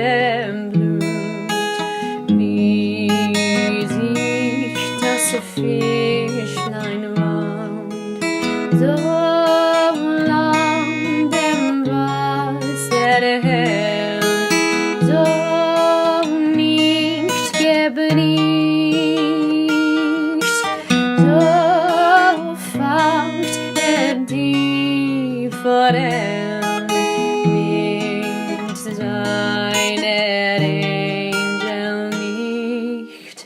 dem Blut, wie sich das Fischlein wand, so lang dem Wasser hält, so nicht gebricht, so fangt die Forellen mit seiner Engel nicht.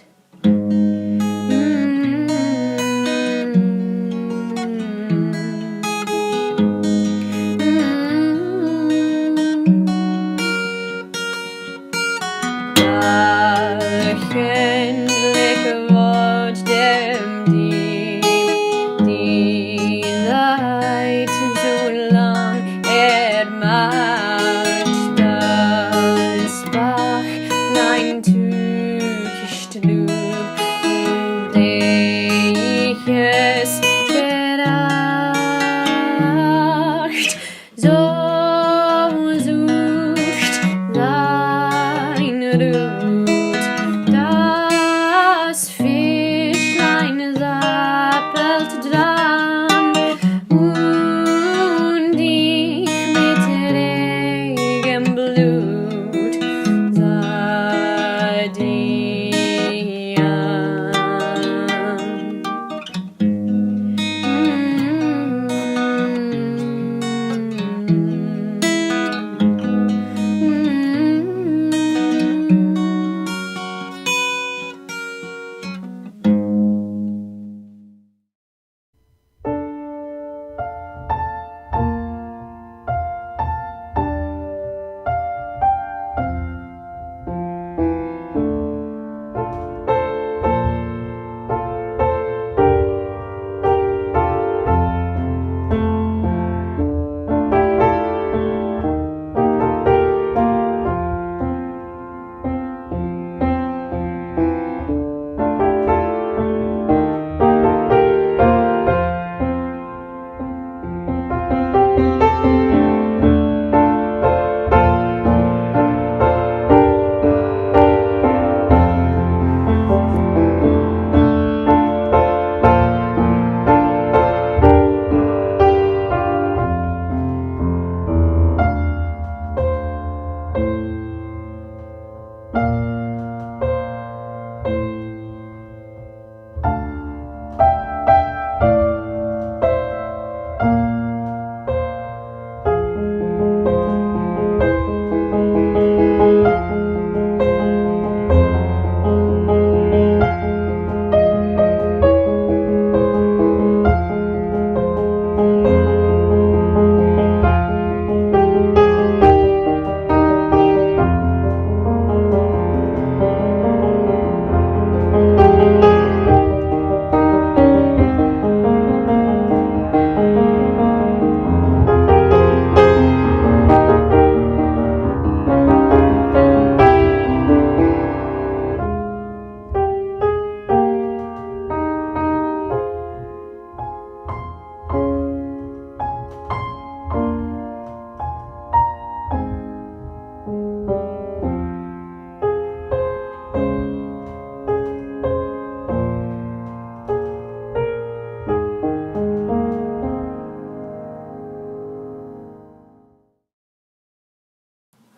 Wöchentlich wird dem Dieb die Zeit so lang macht das Bachlein tückisch trug, ich es veracht, so sucht sein Rut, das Fischlein sappelt dran, und ich mit regem Blut sah die an.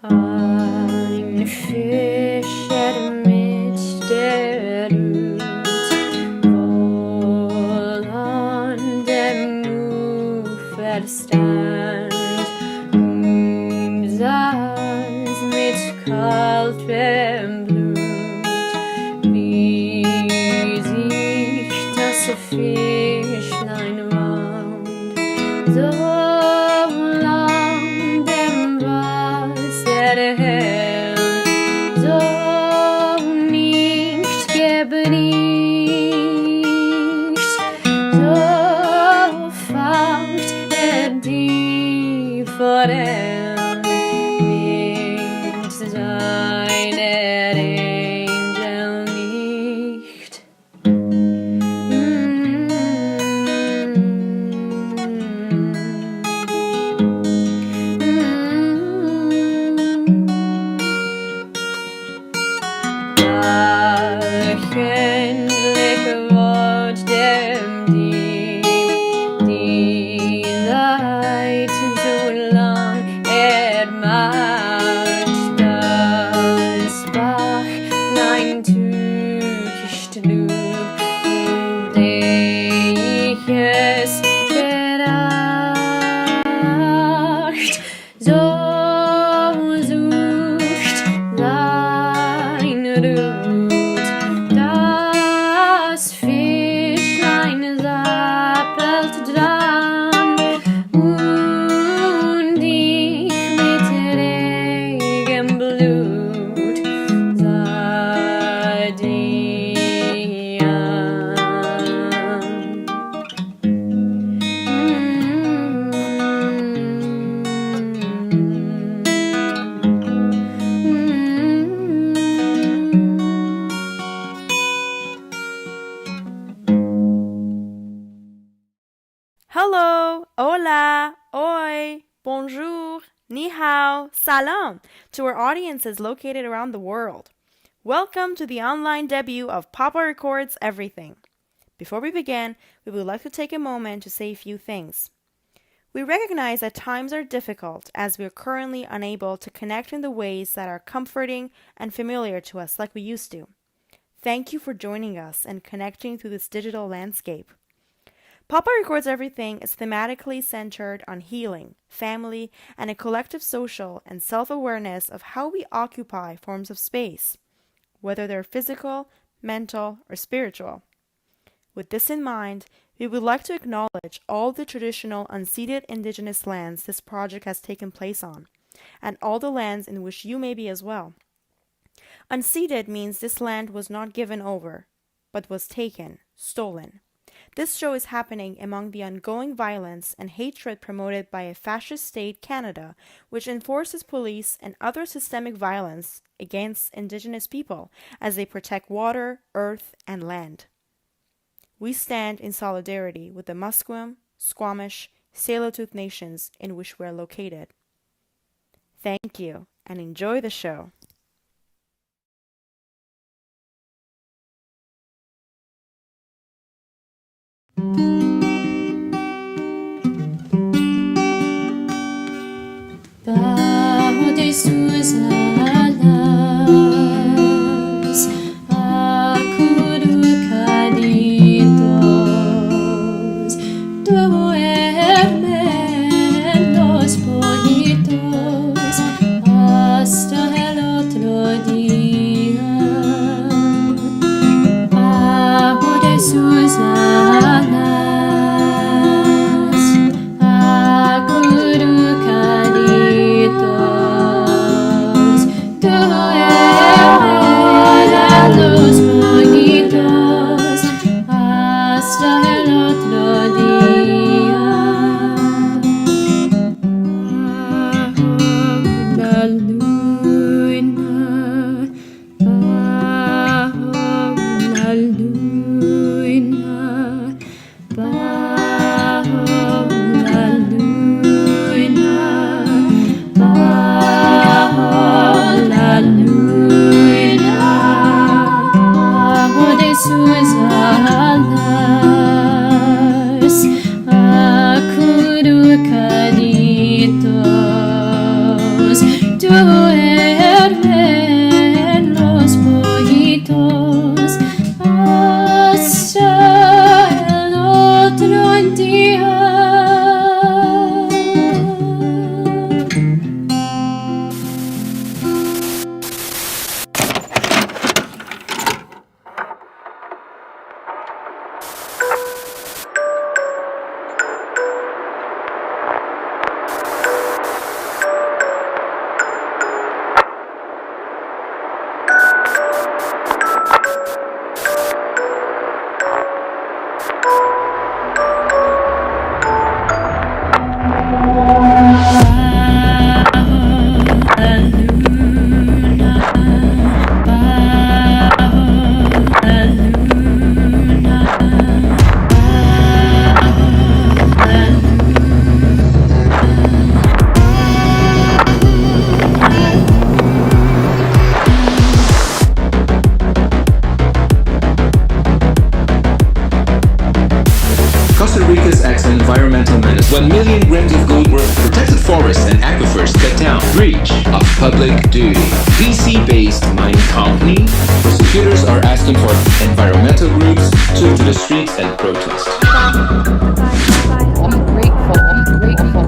Ein Fischer mit der Rut, wohl an dem Ufer stand, saß mit kaltem Blut, wie sich das Fischlein wand, so lang dem Wasser hält, so nicht gebricht, so fangt die Forellen mit seiner Hola, oi, bonjour, ni hao, salam to our audiences located around the world. Welcome to the online debut of Papa Records Everything. Before we begin, we would like to take a moment to say a few things. We recognize that times are difficult as we are currently unable to connect in the ways that are comforting and familiar to us like we used to. Thank you for joining us and connecting through this digital landscape. Papa Records Everything is thematically centered on healing, family, and a collective social and self-awareness of how we occupy forms of space, whether they're physical, mental, or spiritual. With this in mind, we would like to acknowledge all the traditional unceded indigenous lands this project has taken place on, and all the lands in which you may be as well. Unceded means this land was not given over, but was taken, stolen. This show is happening among the ongoing violence and hatred promoted by a fascist state, Canada, which enforces police and other systemic violence against Indigenous people as they protect water, earth, and land. We stand in solidarity with the Musqueam, Squamish, Tsleil-Waututh nations in which we are located. Thank you, and enjoy the show. Bajo de sus alas, acurrucaditos, duermen los pollitos hasta el otro día. Bajo de sus alas, acurrucaditos, duermen los pollitos hasta el otro día. Bajo la luna, bajo la luna, bajo la luna, bajo la luna, bajo de sus alas, acurrucaditos, duermen los pollitos hasta el otro día. Costa Rica's excellent environmental menace. 1 million grams of gold worth protected forests and aquifers cut down. Breach of public duty. BC-based mining company. Prosecutors are asking for environmental groups to take to the streets and protest. I'm grateful. Grateful.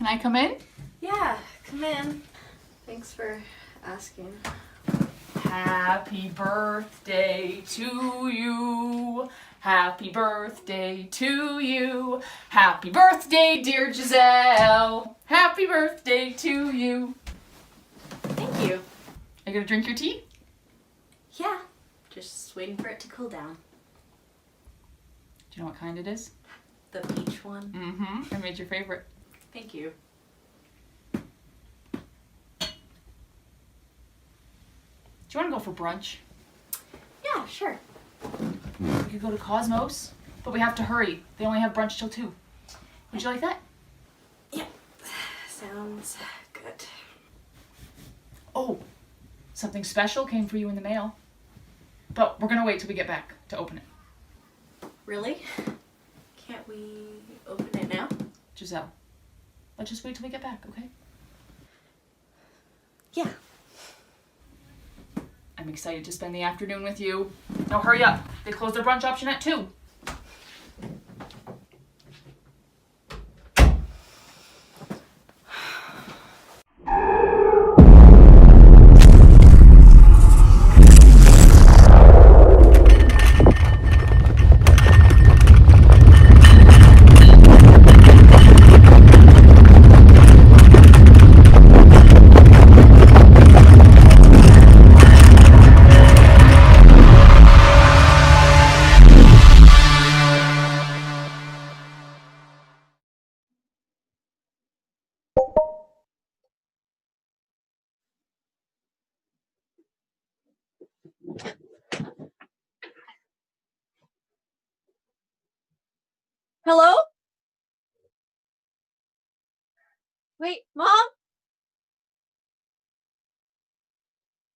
Can I come in? Yeah, come in. Thanks for asking. Happy birthday to you. Happy birthday to you. Happy birthday, dear Giselle. Happy birthday to you. Thank you. Are you gonna drink your tea? Yeah, just waiting for it to cool down. Do you know what kind it is? The peach one. Mm-hmm. I made your favorite. Thank you. Do you want to go for brunch? Yeah, sure. We could go to Cosmos, but we have to hurry. They only have brunch till 2. Would you like that? Yep. Sounds good. Oh, something special came for you in the mail. But we're gonna wait till we get back to open it. Really? Can't we open it now? Giselle, let's just wait till we get back, okay? Yeah. I'm excited to spend the afternoon with you. Now hurry up. They close their brunch option at 2. Hello? Wait, Mom?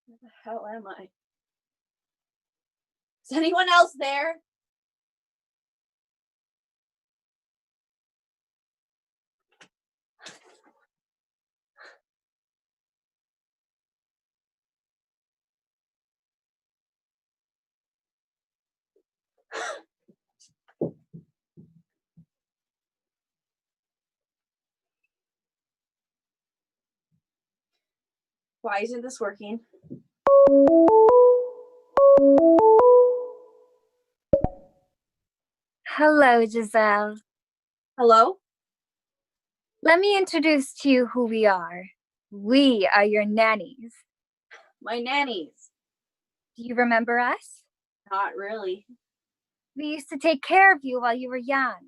Where the hell am I? Is anyone else there? Why isn't this working? Hello, Giselle. Hello? Let me introduce to you who we are. We are your nannies. My nannies. Do you remember us? Not really. We used to take care of you while you were young.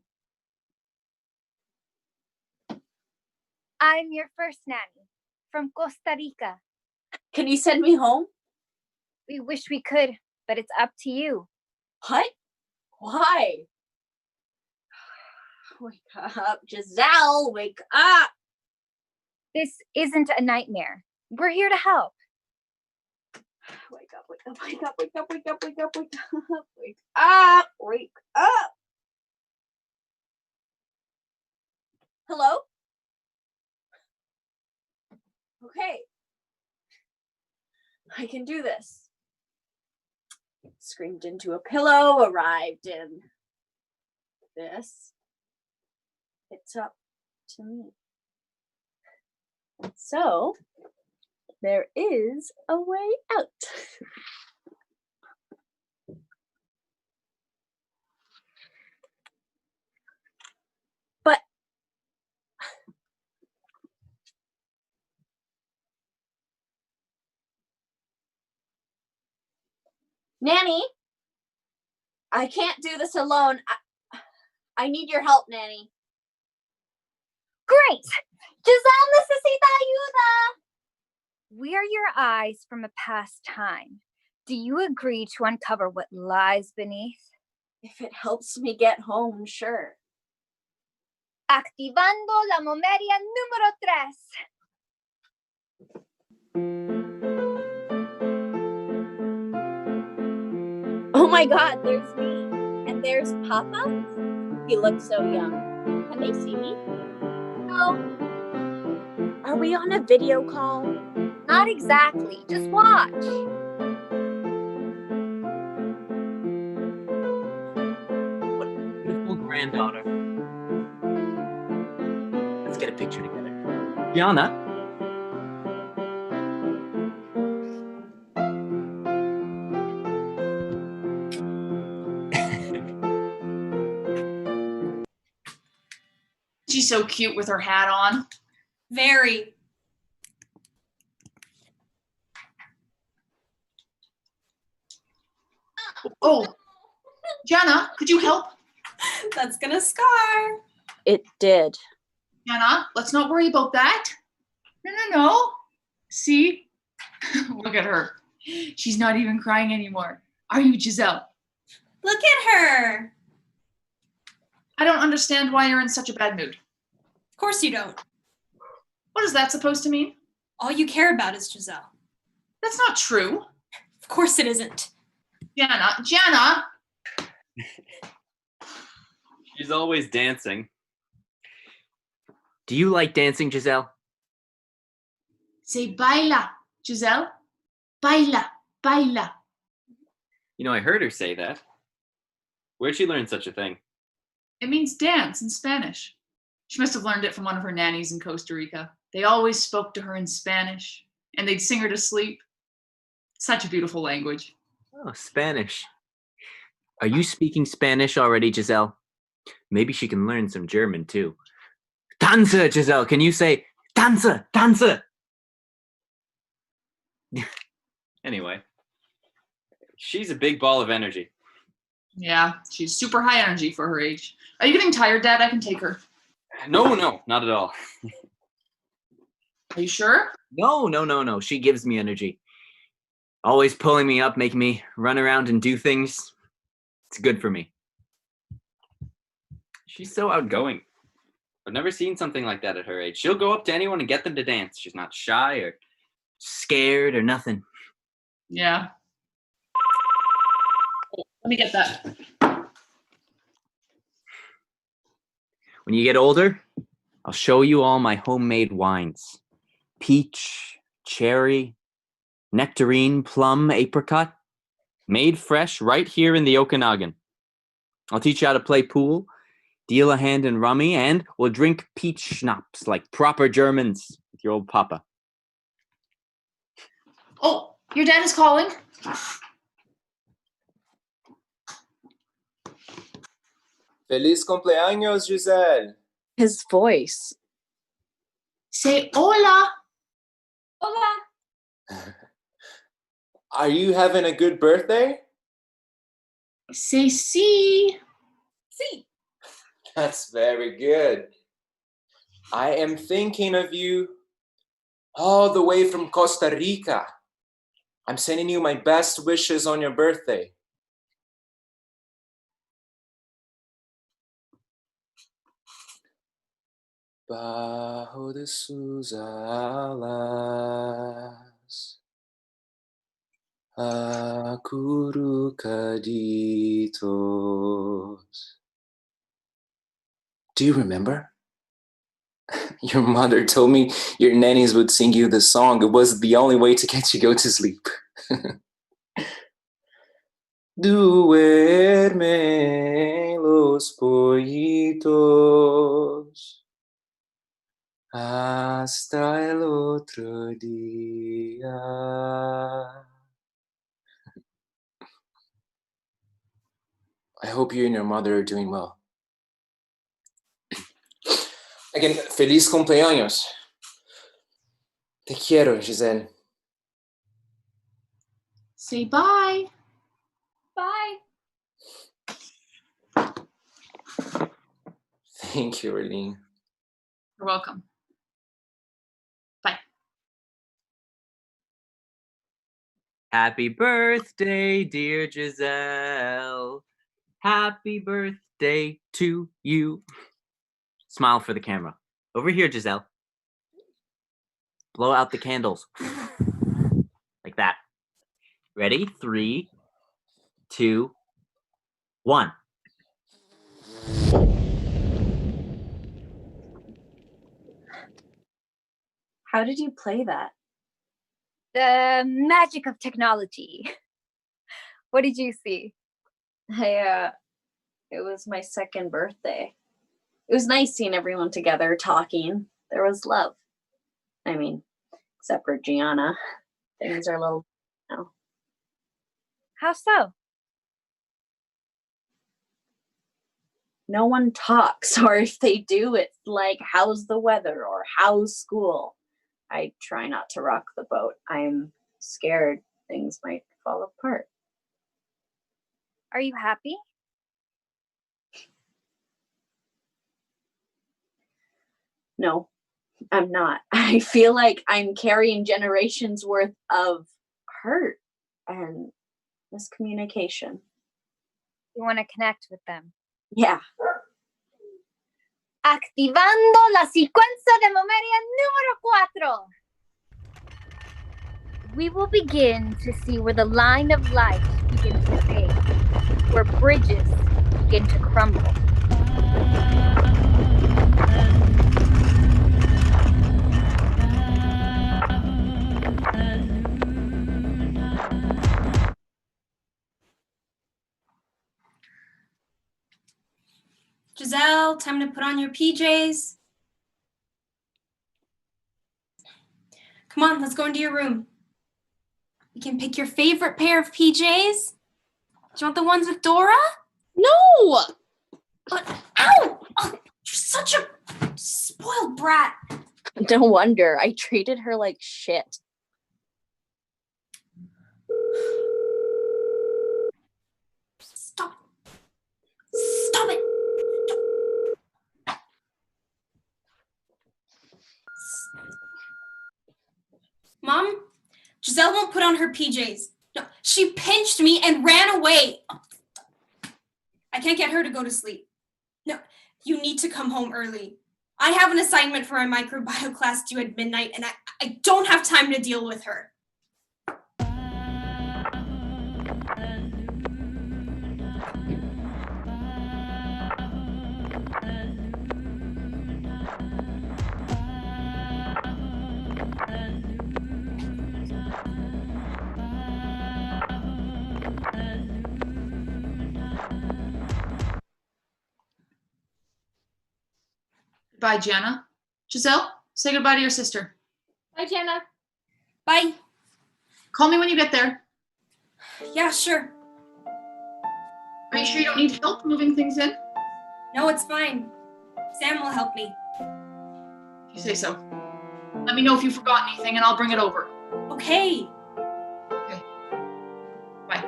I'm your first nanny from Costa Rica. Can you send me home? We wish we could, but it's up to you. What? Why? Wake up, Giselle, wake up! This isn't a nightmare. We're here to help. Wake up, wake up, wake up, wake up, wake up, wake up, wake up, wake up, wake up! Hello? Okay. I can do this. Screamed into a pillow, arrived in this. It's up to me. So, there is a way out. But Nanny, I can't do this alone. I need your help, Nanny. Great! Giselle necesita ayuda! We are your eyes from a past time. Do you agree to uncover what lies beneath? If it helps me get home, sure. Activando la momeria número 3. Oh my God, there's me. And there's Papa. He looks so young. Can they see me? No, Are we on a video call? not exactly. Just watch. What a beautiful granddaughter. Let's get a picture together. Gianna? She's so cute with her hat on. Very. Oh, Jenna, could you help? That's gonna scar. It did. Jenna, let's not worry about that. No. See? Look at her. She's not even crying anymore. Are you, Giselle? Look at her. I don't understand why you're in such a bad mood. Of course you don't. What is that supposed to mean? All you care about is Giselle. That's not true. Of course it isn't. Jenna! She's always dancing. Do you like dancing, Giselle? Say baila, Giselle. Baila. You know, I heard her say that. Where'd she learn such a thing? It means dance in Spanish. She must have learned it from one of her nannies in Costa Rica. They always spoke to her in Spanish, and they'd sing her to sleep. Such a beautiful language. Oh, Spanish. Are you speaking Spanish already, Giselle? Maybe she can learn some German too. Tanze, Giselle, can you say tanze? Anyway, she's a big ball of energy. Yeah, she's super high energy for her age. Are you getting tired, Dad? I can take her. No, not at all. Are you sure? No. She gives me energy. Always pulling me up, making me run around and do things. It's good for me. She's so outgoing. I've never seen something like that at her age. She'll go up to anyone and get them to dance. She's not shy or scared or nothing. Yeah. Oh, let me get that. When you get older, I'll show you all my homemade wines. Peach, cherry, nectarine, plum, apricot. Made fresh right here in the Okanagan. I'll teach you how to play pool, deal a hand in rummy, and we'll drink peach schnapps like proper Germans with your old papa. Oh, your dad is calling. Feliz cumpleaños, Giselle. His voice. Say hola. Hola. Are you having a good birthday? Say sí. See. That's very good. I am thinking of you all the way from Costa Rica. I'm sending you my best wishes on your birthday. Bajo de sus alas, acurrucaditos. Do you remember? Your mother told me your nannies would sing you the song. It was the only way to get you go to sleep. Duermen los pollitos hasta el otro día. I hope you and your mother are doing well. Again, feliz cumpleaños. Te quiero, Giselle. Say bye. Bye. Thank you, Arlene. You're welcome. Bye. Happy birthday, dear Giselle. Happy birthday to you. Smile for the camera. Over here, Giselle. Blow out the candles. Like that. Ready? 3, 2, 1. How did you play that? The magic of technology. What did you see? It was my second birthday. It was nice seeing everyone together talking. There was love. I mean, except for Gianna. Things are a little now. How so? No one talks, or if they do, it's like, how's the weather or how's school? I try not to rock the boat. I'm scared things might fall apart. Are you happy? No, I'm not. I feel like I'm carrying generations worth of hurt and miscommunication. You want to connect with them? Yeah. Activando la secuencia de memoria número 4. We will begin to see where the line of light begins to fade, where bridges begin to crumble. Giselle, time to put on your PJs. Come on, let's go into your room. You can pick your favorite pair of PJs. Do you want the ones with Dora? No! But, ow! Oh, you're such a spoiled brat. No wonder. I treated her like shit. Stop. Stop it. Mom, Giselle won't put on her PJs. No, she pinched me and ran away. I can't get her to go to sleep. No, you need to come home early. I have an assignment for my microbiome class due at midnight, and I don't have time to deal with her. Bye, Gianna. Giselle, say goodbye to your sister. Bye, Jana. Bye. Call me when you get there. Yeah, sure. Are you sure you don't need help moving things in? No, it's fine. Sam will help me. If you say so. Let me know if you forgot anything and I'll bring it over. Okay. Okay. Bye.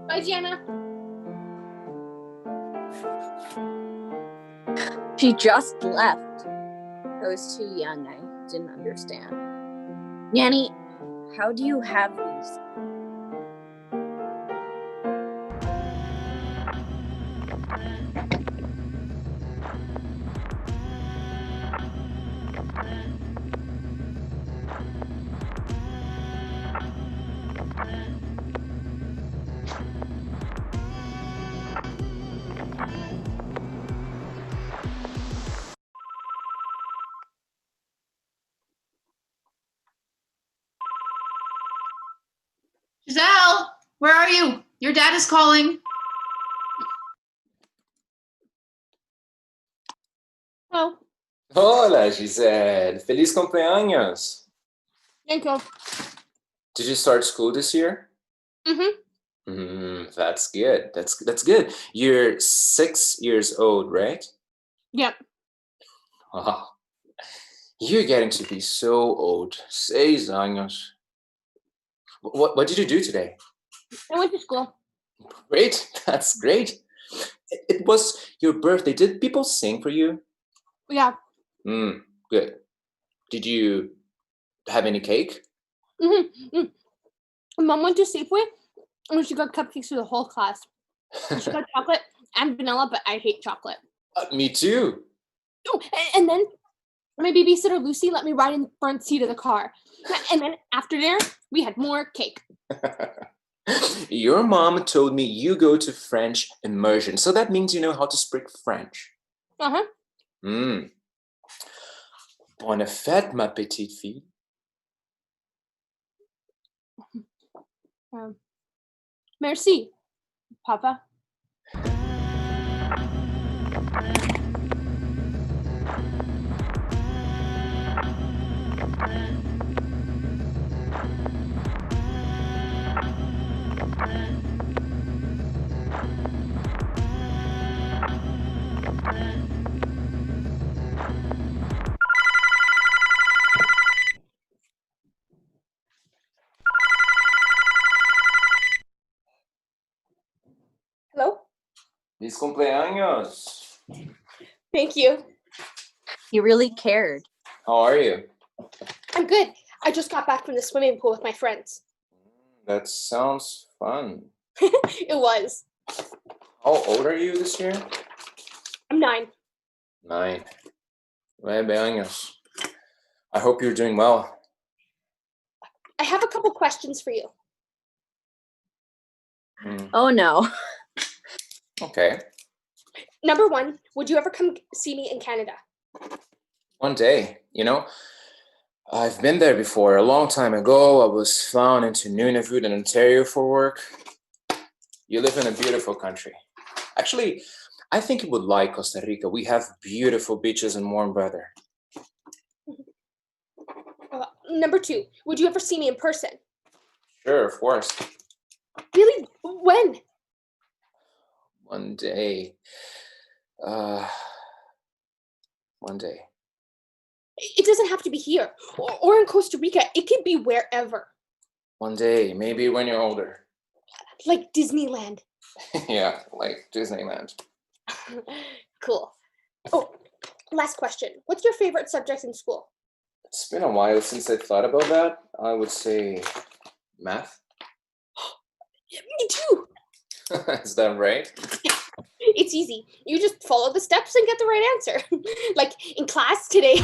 Bye, Jana. She just left. I was too young. I didn't understand. Nanny, how do you have these? Giselle, where are you? Your dad is calling. Oh, Hola, Giselle. Feliz cumpleaños. thank you. Did you start school this year? Mm-hmm. That's good. That's good. You're 6 years old, right? Yep. Oh, you're getting to be so old. 6 años. What did you do today? I went to school. Great. That's great. It was your birthday. Did people sing for you? Yeah. Good. Did you have any cake? Mm-hmm. Mom went to Safeway and she got cupcakes for the whole class. She got chocolate and vanilla, but I hate chocolate. Me too. Oh, and then my babysitter Lucy let me ride in the front seat of the car. And then after dinner, we had more cake. Your mom told me you go to French immersion, so that means you know how to speak French. Uh-huh. Bonne fête, ma petite fille. Merci, Papa. Hello? Feliz cumpleaños. Thank you. He really cared. How are you? I'm good. I just got back from the swimming pool with my friends. That sounds fun. It was. How old are you this year? I'm 9. 9. 9 años. I hope you're doing well. I have a couple questions for you. Oh no. Okay. Number 1, would you ever come see me in Canada? One day, I've been there before. A long time ago, I was flown into Nunavut in Ontario for work. You live in a beautiful country. Actually, I think you would like Costa Rica. We have beautiful beaches and warm weather. Number 2, would you ever see me in person? Sure, of course. Really? When? One day. One day. It doesn't have to be here or in Costa Rica. It could be wherever. One day, maybe when you're older. Like Disneyland. Yeah, like Disneyland. Cool. Oh, last question. What's your favorite subject in school? It's been a while since I thought about that. I would say math. Me too. Is that right? It's easy. You just follow the steps and get the right answer. Like in class today,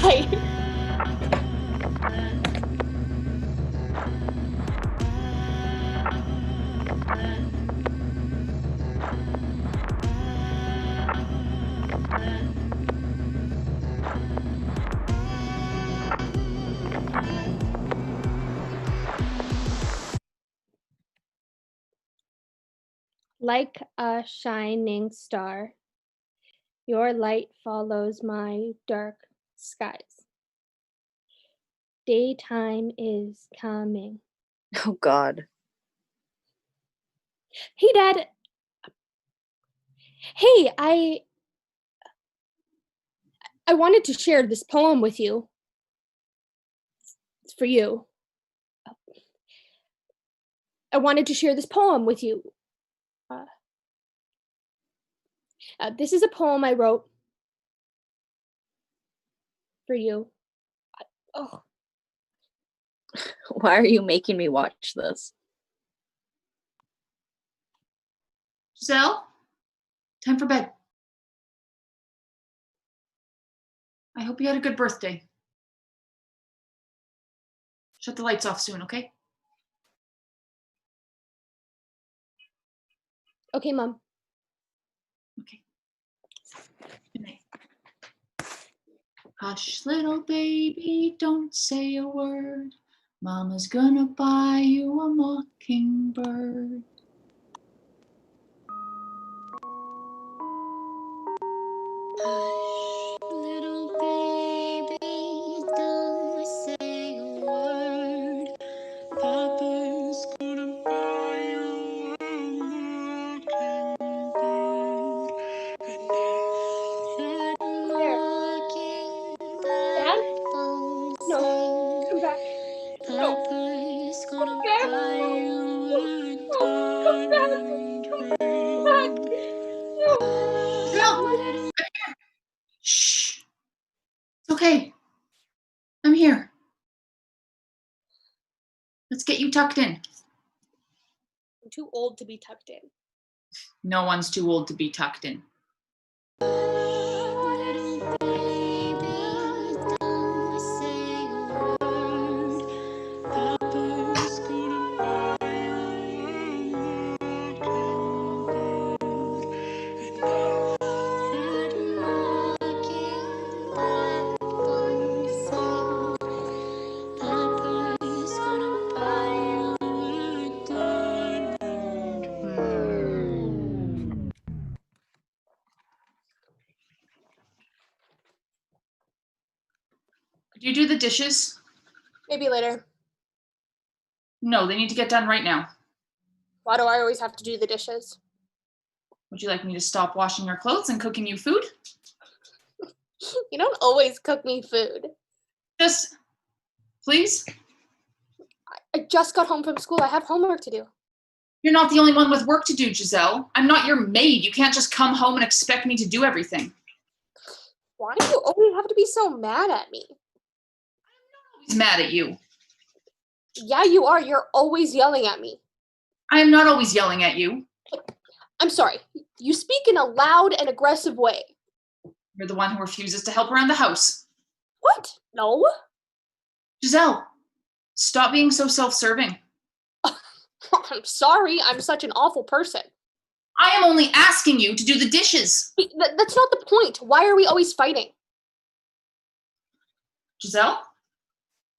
Like a shining star, your light follows my dark skies. Daytime is coming. Oh God. Hey, Dad. Hey, I wanted to share this poem with you. It's for you. I wanted to share this poem with you. This is a poem I wrote for you. Oh, Why are you making me watch this? Giselle, time for bed. I hope you had a good birthday. Shut the lights off soon, okay? okay, Mom. Okay. Good night. Hush, little baby, don't say a word. Mama's gonna buy you a mockingbird. Hush, little baby, don't say a word. Papa's gonna buy you a mockingbird. And if that Dad? mockingbird won't No, sing, come back. No, Papa's gonna Dad. buy you a No, come back. diamond Come back. ring. No. Giselle! Little Shh. It's okay. I'm here. Let's get you tucked in. I'm too old to be tucked in. No one's too old to be tucked in. little baby, don't say a word. Papa's gonna buy you a mockingbird. And if that mockingbird won't sing, Papa's gonna buy you a diamond ring. Could you do the dishes? Maybe later. No, they need to get done right now. Why do I always have to do the dishes? Would you like me to stop washing your clothes and cooking you food? You don't always cook me food. Just, please? I just got home from school. I have homework to do. You're not the only one with work to do, Giselle. I'm not your maid. You can't just come home and expect me to do everything. Why do you always have to be so mad at me? He's mad at you. Yeah, you are. You're always yelling at me. I am not always yelling at you. I'm sorry. You speak in a loud and aggressive way. You're the one who refuses to help around the house. What? No. Giselle, stop being so self-serving. I'm sorry. I'm such an awful person. I am only asking you to do the dishes. That's not the point. Why are we always fighting? Giselle,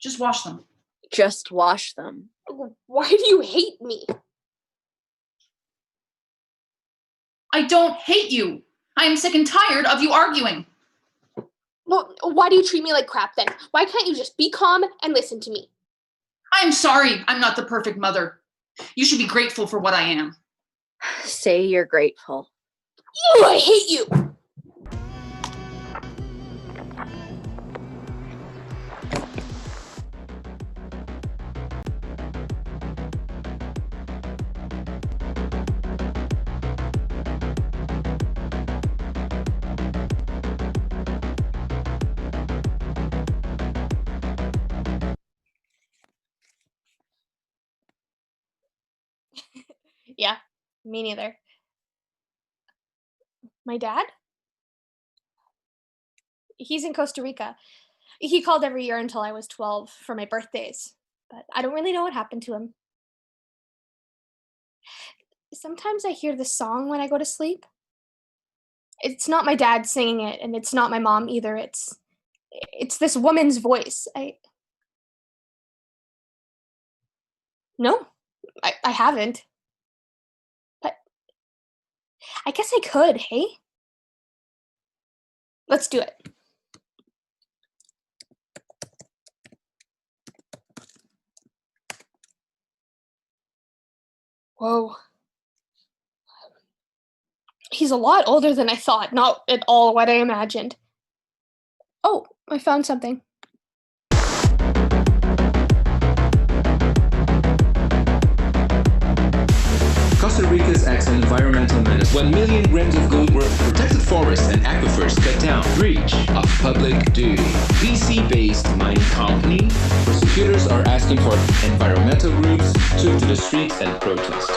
just wash them. Just wash them. Why do you hate me? I don't hate you. I am sick and tired of you arguing. Well, why do you treat me like crap then? Why can't you just be calm and listen to me? I'm sorry I'm not the perfect mother. You should be grateful for what I am. Say you're grateful. Ew, I hate you! Yeah, me neither. My dad? He's in Costa Rica. He called every year until I was 12 for my birthdays, but I don't really know what happened to him. Sometimes I hear this song when I go to sleep. It's not my dad singing it, and it's not my mom either. It's this woman's voice. No, I haven't. But I guess I could, hey? Let's do it. Whoa. He's a lot older than I thought, not at all what I imagined. Oh, I found something. Costa Rica's excellent environmental menace. 1 million grams of gold worth protected forests and aquifers cut down. Breach of public duty. BC-based mining company. Prosecutors are asking for environmental groups took to the streets and protest.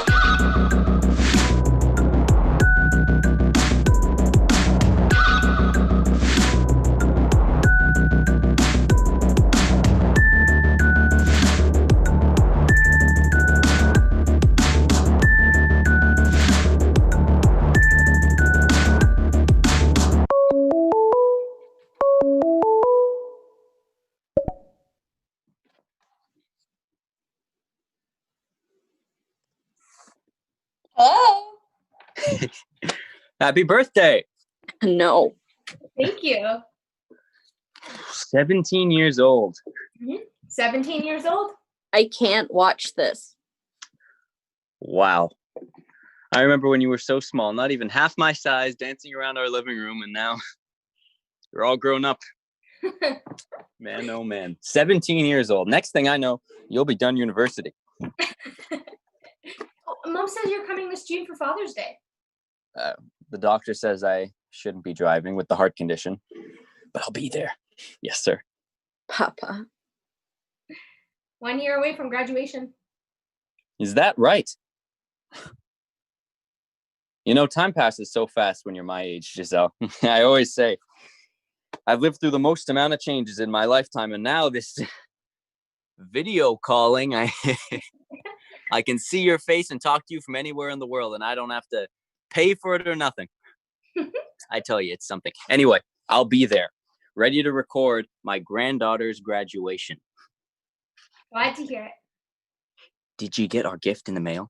Hello. Happy birthday. No. Thank you. 17 years old. 17 years old? I can't watch this. Wow. I remember when you were so small, not even half my size, dancing around our living room, and now you're all grown up. Man, oh man. 17 years old. Next thing I know, you'll be done university. Mom says you're coming this June for Father's Day. The doctor says I shouldn't be driving with the heart condition, but I'll be there. Yes, sir. Papa. 1 year away from graduation. Is that right? You know, time passes so fast when you're my age, Giselle. I always say, I've lived through the most amount of changes in my lifetime, and now this video calling, I can see your face and talk to you from anywhere in the world, and I don't have to pay for it or nothing. I tell you, it's something. Anyway, I'll be there, ready to record my granddaughter's graduation. Glad to hear it. Did you get our gift in the mail?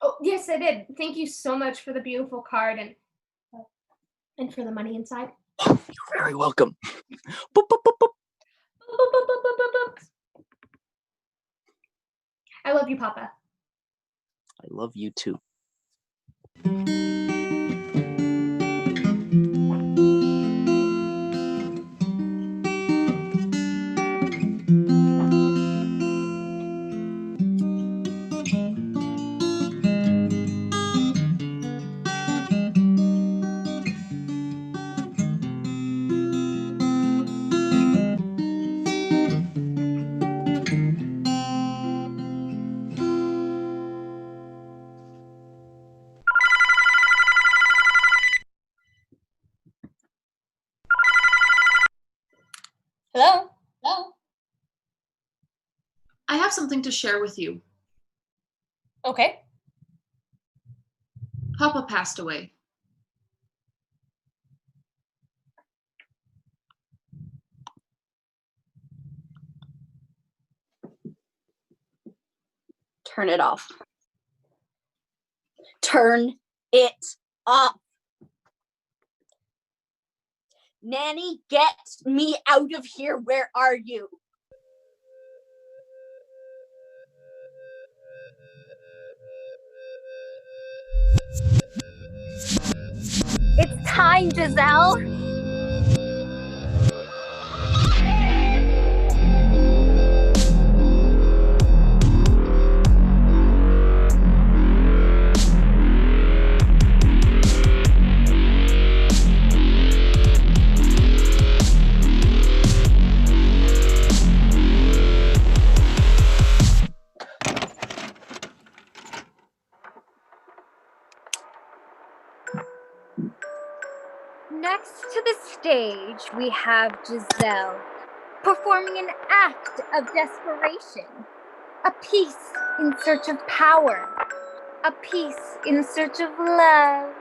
Oh, yes, I did. Thank you so much for the beautiful card and for the money inside. Oh, you're very welcome. Boop, boop, boop, boop. I love you, Papa. I love you too. Hello? Hello? I have something to share with you. Okay. Papa passed away. Turn it off. Turn it off. Nanny, get me out of here. Where are you? It's time, Giselle. Next to the stage, we have Giselle performing an act of desperation. A piece in search of power. A piece in search of love.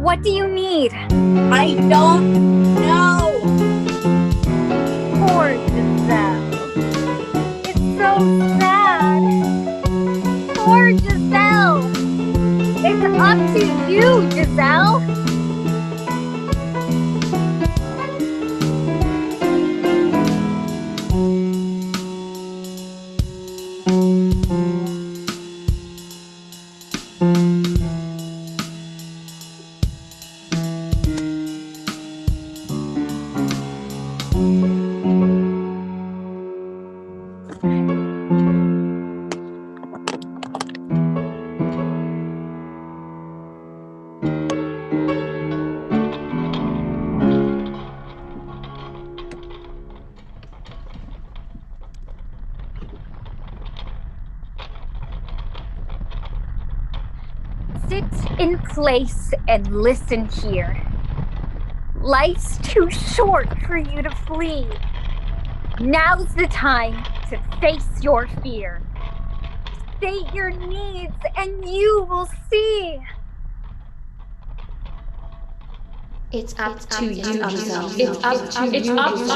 What do you need? I don't know. Poor Giselle. It's so sad. Poor Giselle. It's up to you, Giselle. Sit in place and listen here. Life's too short for you to flee. Now's the time to face your fear. State your needs and you will see. It's up to you, Giselle. It's up to you, Giselle.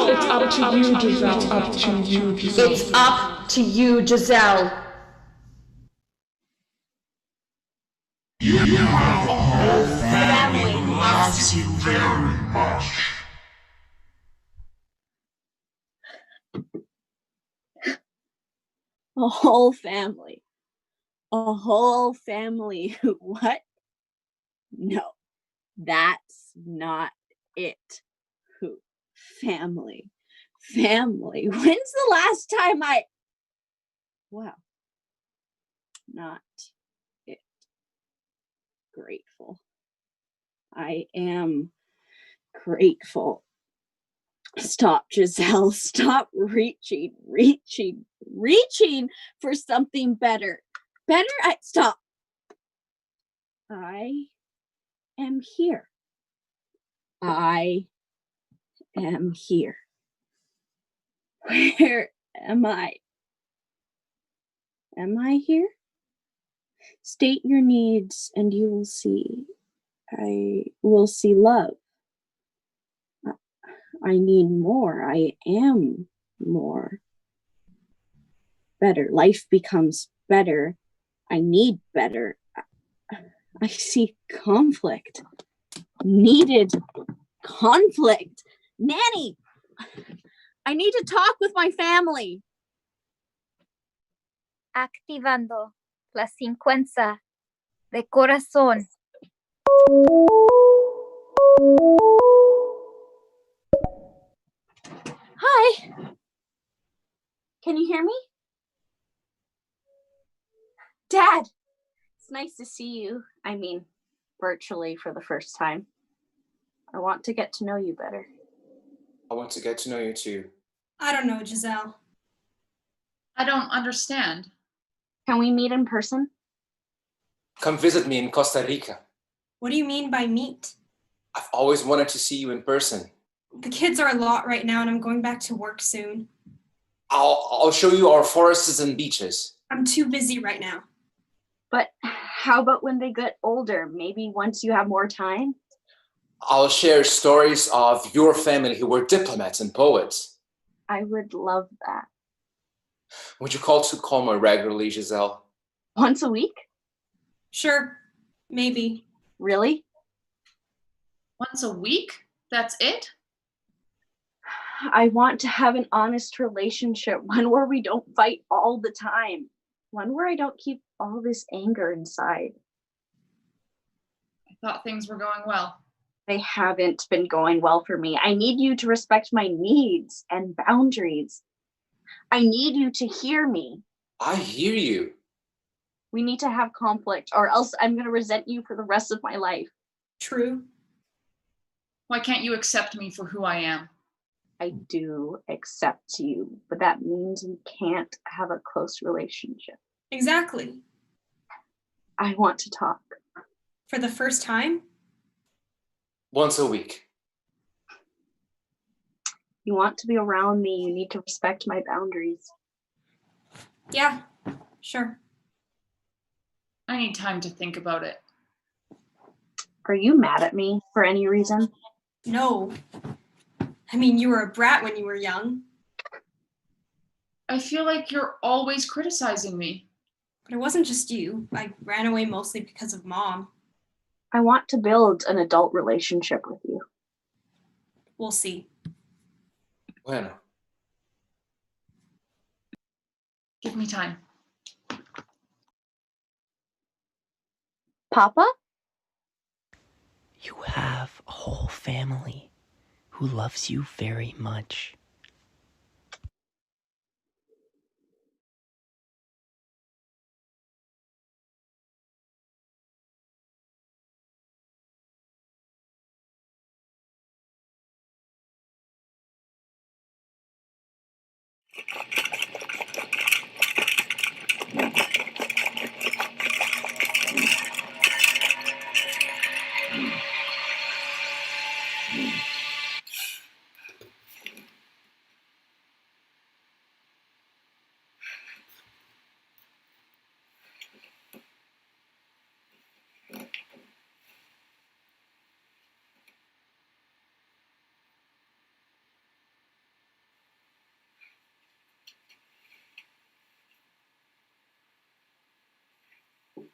It's up to you, Giselle. It's up to you, Giselle. Family loves you very much. A whole family. A whole family. What? No, that's not it. Who? Family. Family. When's the last time Wow. not it. Grateful. I am grateful. Stop, Giselle. Stop reaching for something better. Stop. I am here. I am here. Where am I? Am I here? State your needs and you will see. I will see love. I need more. I am more. Better. Life becomes better. I need better. I see conflict. Needed conflict. Nanny, I need to talk with my family. Activando la secuencia de corazón. Hi. Can you hear me? Dad, it's nice to see you. I mean, virtually for the first time. I want to get to know you better. I want to get to know you too. I don't know, Giselle. I don't understand. Can we meet in person? Come visit me in Costa Rica. What do you mean by meet? I've always wanted to see you in person. The kids are a lot right now and I'm going back to work soon. I'll show you our forests and beaches. I'm too busy right now. But how about when they get older? Maybe once you have more time? I'll share stories of your family who were diplomats and poets. I would love that. Would you call to Como regularly, Giselle? Once a week? Sure, maybe. Really? Once a week? That's it? I want to have an honest relationship, one where we don't fight all the time, one where I don't keep all this anger inside. I thought things were going well. They haven't been going well for me. I need you to respect my needs and boundaries. I need you to hear me. I hear you. We need to have conflict, or else I'm going to resent you for the rest of my life. True. Why can't you accept me for who I am? I do accept you, but that means we can't have a close relationship. Exactly. I want to talk. For the first time? Once a week. You want to be around me, you need to respect my boundaries. Yeah, sure. I need time to think about it. Are you mad at me for any reason? No. I mean, you were a brat when you were young. I feel like you're always criticizing me. But it wasn't just you. I ran away mostly because of Mom. I want to build an adult relationship with you. We'll see. Bueno. Give me time. Papa? You have a whole family who loves you very much.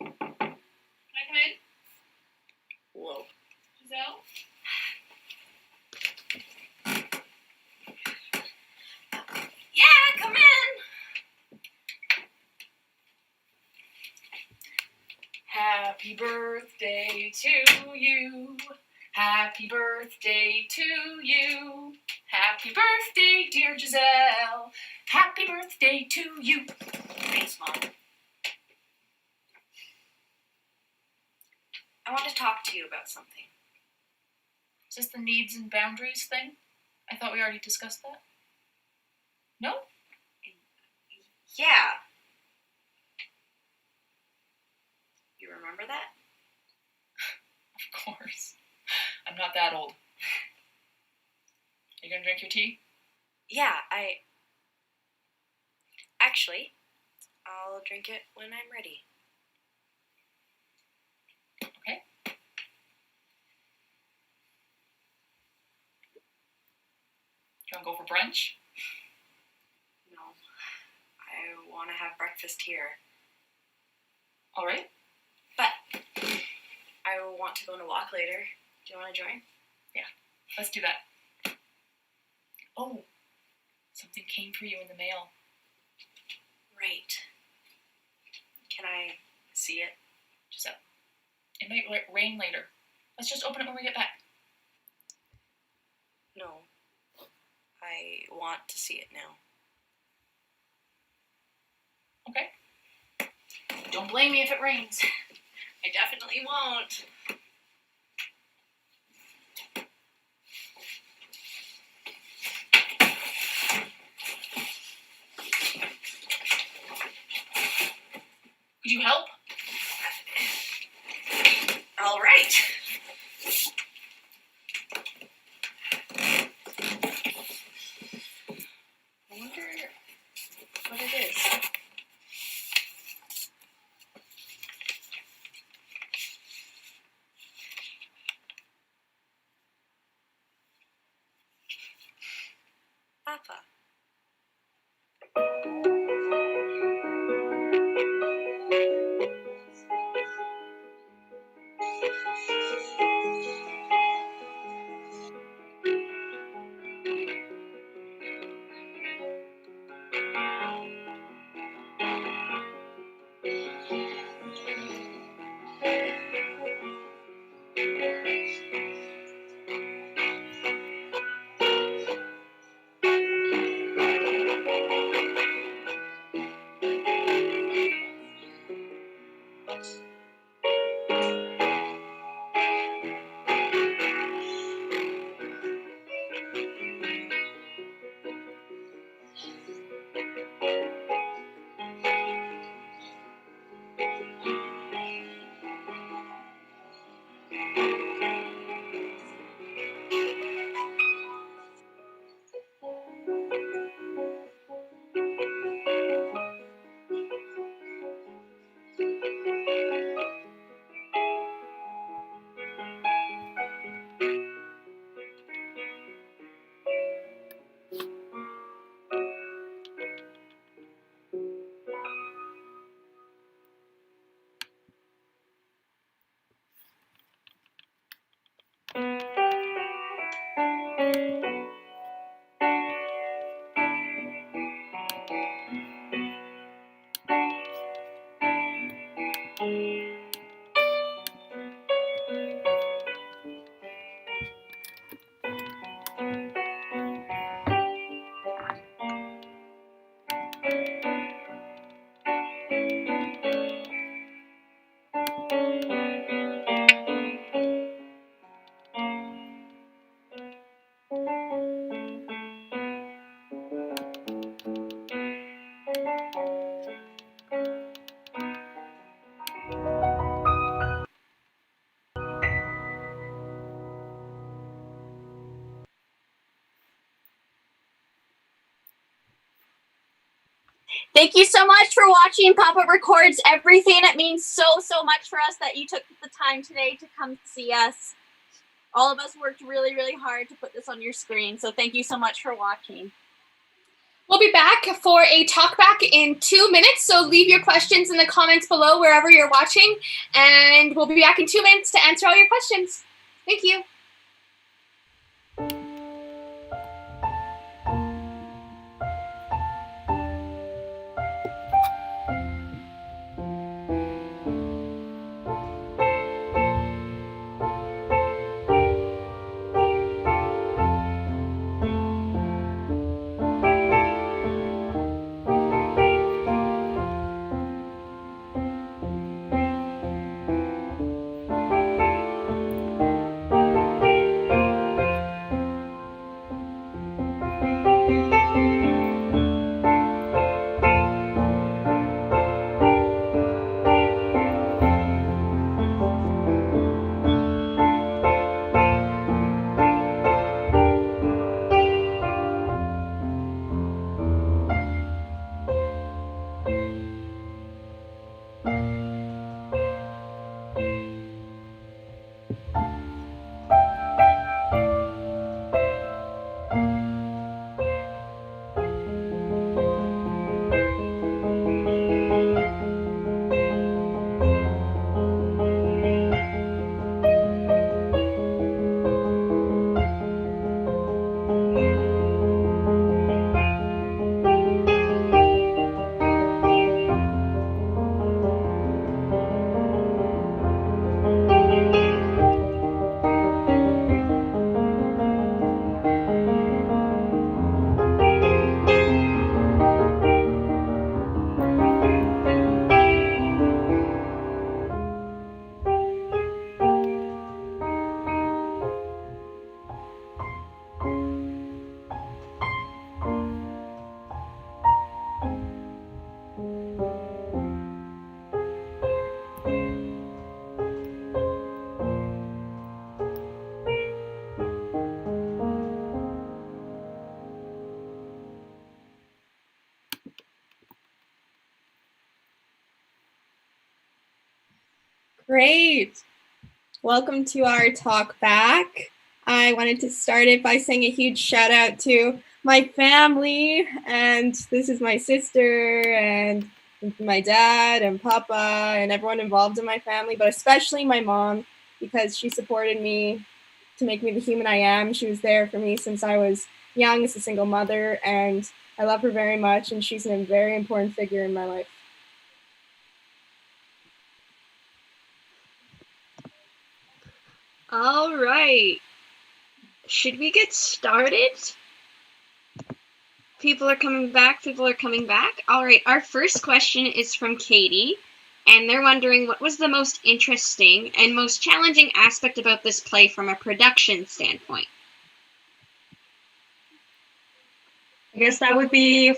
Can I come in? Whoa. Giselle? Yeah, come in! Happy birthday to you. Happy birthday to you. Happy birthday, dear Giselle. Happy birthday to you. Thanks, Mom. I want to talk to you about something. Is this the needs and boundaries thing? I thought we already discussed that. No? Yeah. You remember that? Of course. I'm not that old. You gonna drink your tea? Yeah, Actually, I'll drink it when I'm ready. Okay. You wanna go for brunch? No. I want to have breakfast here. All right. But I want to go on a walk later. Do you want to join? Yeah, let's do that. Oh, something came for you in the mail. Right. Can I see it? Giselle, it might rain later. Let's just open it when we get back. No. I want to see it now. Okay. Don't blame me if it rains. I definitely won't. Could you help? All right. I wonder what it is. Papa. Thank you so much for watching Pop-Up Records Everything. It means so much for us that you took the time today to come see us. All of us worked really, really hard to put this on your screen, so thank you so much for watching. We'll be back for a talk back in 2 minutes, so leave your questions in the comments below wherever you're watching, and we'll be back in 2 minutes to answer all your questions. Thank you. Great. Welcome to our talk back. I wanted to start it by saying a huge shout out to my family, and this is my sister and my dad and Papa and everyone involved in my family, but especially my mom, because she supported me to make me the human I am. She was there for me since I was young as a single mother, and I love her very much, and she's a very important figure in my life. All right. Should we get started? People are coming back. All right. Our first question is from Katie, and they're wondering what was the most interesting and most challenging aspect about this play from a production standpoint? I guess that would be,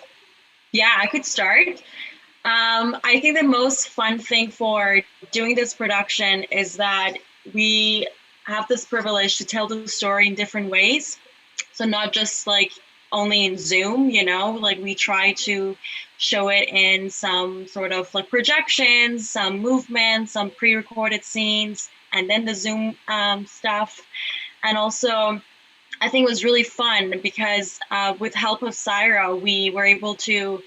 yeah, I could start. I think the most fun thing for doing this production is that we have this privilege to tell the story in different ways. So not just like only in Zoom, you know, like we try to show it in some sort of like projections, some movements, some pre-recorded scenes, and then the Zoom stuff. And also, I think it was really fun because with help of Syra, we were able to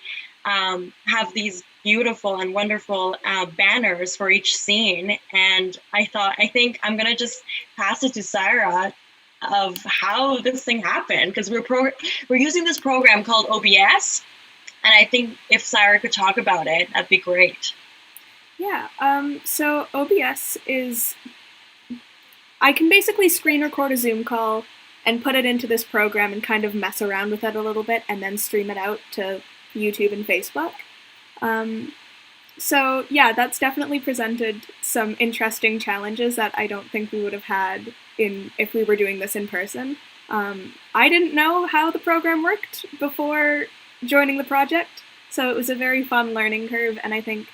have these beautiful and wonderful banners for each scene. And I think I'm gonna just pass it to Syra of how this thing happened, because we're using this program called OBS, and I think if Syra could talk about it, that'd be great. Yeah, so OBS is, I can basically screen record a Zoom call and put it into this program and kind of mess around with it a little bit and then stream it out to YouTube and Facebook. So yeah, that's definitely presented some interesting challenges that I don't think we would have had if we were doing this in person. I didn't know how the program worked before joining the project, so it was a very fun learning curve, and I think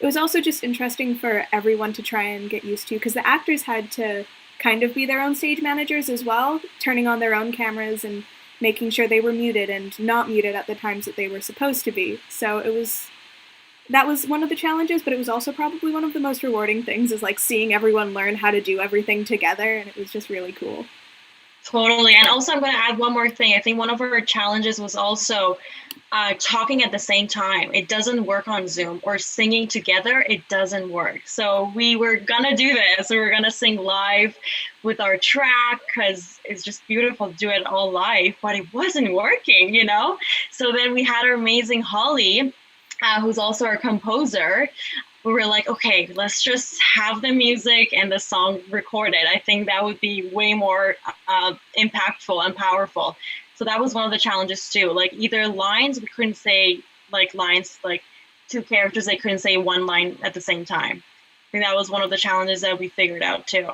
it was also just interesting for everyone to try and get used to, because the actors had to kind of be their own stage managers as well, turning on their own cameras and making sure they were muted and not muted at the times that they were supposed to be. So that was one of the challenges, but it was also probably one of the most rewarding things, is like seeing everyone learn how to do everything together, and it was just really cool. Totally. And also I'm going to add one more thing. I think one of our challenges was also talking at the same time. It doesn't work on Zoom, or singing together, it doesn't work. So we were going to do this. We were going to sing live with our track, because it's just beautiful to do it all live, but it wasn't working, you know? So then we had our amazing Holly, who's also our composer. We were like, okay, let's just have the music and the song recorded. I think that would be way more impactful and powerful. So that was one of the challenges too. Like either lines, we couldn't say like lines, like two characters, they couldn't say one line at the same time. I think that was one of the challenges that we figured out too.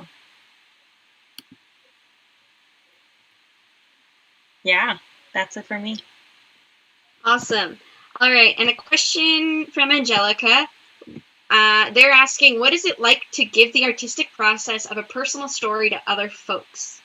Yeah, that's it for me. Awesome. All right, and a question from Angelica. They're asking, what is it like to give the artistic process of a personal story to other folks?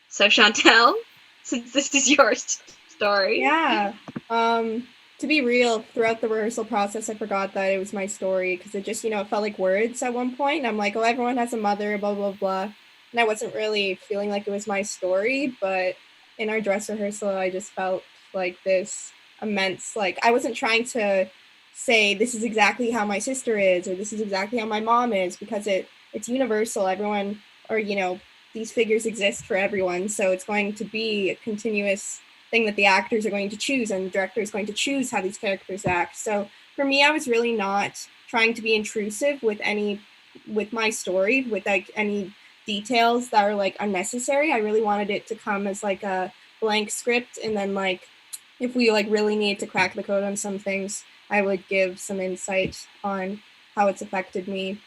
So Chantel, since this is your story. Yeah. To be real, throughout the rehearsal process, I forgot that it was my story, because it just, it felt like words at one point. I'm like, oh, everyone has a mother, blah, blah, blah. And I wasn't really feeling like it was my story, but in our dress rehearsal, I just felt like this immense, like, I wasn't trying to say this is exactly how my sister is, or this is exactly how my mom is, because it's universal. Everyone, or these figures exist for everyone, so it's going to be a continuous thing that the actors are going to choose, and the director is going to choose how these characters act. So for me, I was really not trying to be intrusive with my story, with like any details that are like unnecessary. I really wanted it to come as like a blank script, and then like if we like really need to crack the code on some things, I would give some insight on how it's affected me.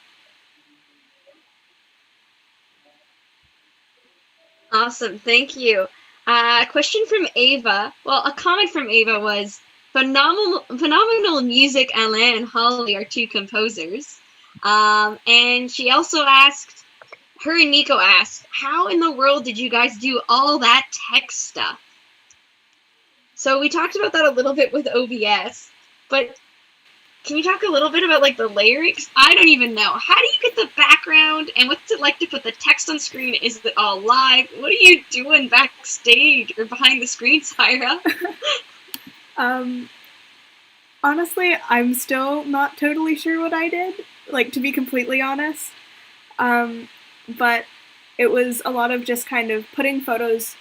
Awesome, thank you. A question from Ava. Well, a comment from Ava was, phenomenal music. Alain and Holly are two composers. And she also asked, her and Nico asked, how in the world did you guys do all that tech stuff? So we talked about that a little bit with OBS, but Can you talk a little bit about like the layering? 'Cause I don't even know. How do you get the background, and what's it like to put the text on screen? Is it all live? What are you doing backstage or behind the screen, Syra? Honestly, I'm still not totally sure what I did, like, to be completely honest. But it was a lot of just kind of putting photos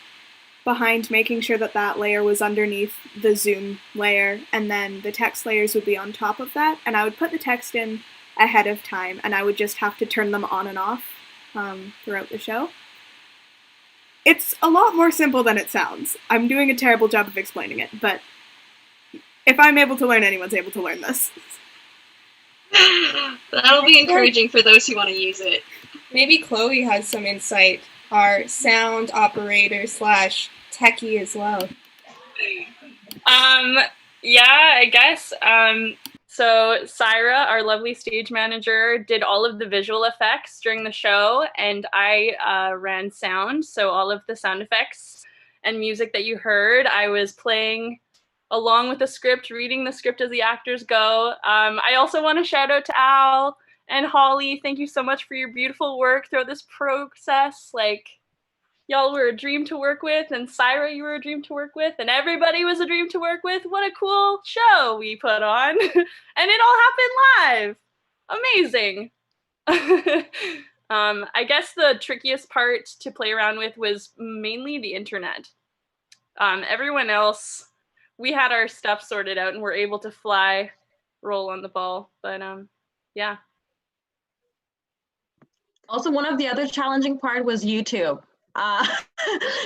behind, making sure that that layer was underneath the zoom layer, and then the text layers would be on top of that, and I would put the text in ahead of time, and I would just have to turn them on and off throughout the show. It's a lot more simple than it sounds. I'm doing a terrible job of explaining it, but if I'm able to learn, anyone's able to learn this. That'll be encouraging for those who want to use it. Maybe Chloe has some insight, our sound operator / techie as well. Yeah, I guess. So Syra, our lovely stage manager, did all of the visual effects during the show, and I ran sound. So all of the sound effects and music that you heard, I was playing along with the script, reading the script as the actors go. I also want to shout out to Al and Holly. Thank you so much for your beautiful work throughout this process. Like, y'all were a dream to work with, and Syra, you were a dream to work with, and everybody was a dream to work with. What a cool show we put on. And it all happened live. Amazing. I guess the trickiest part to play around with was mainly the internet. Everyone else, we had our stuff sorted out and were able to roll on the ball. But yeah. Also, one of the other challenging part was YouTube.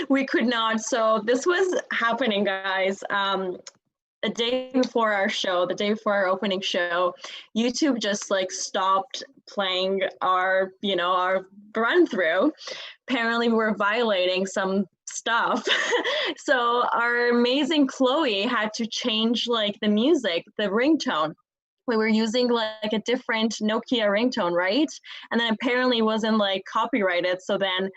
We could not. So this was happening, guys. A day before our show, the day before our opening show, YouTube just like stopped playing our run through. Apparently, we're violating some stuff. So our amazing Chloe had to change like the music, the ringtone. We were using like a different Nokia ringtone, right? And then apparently it wasn't like copyrighted. So then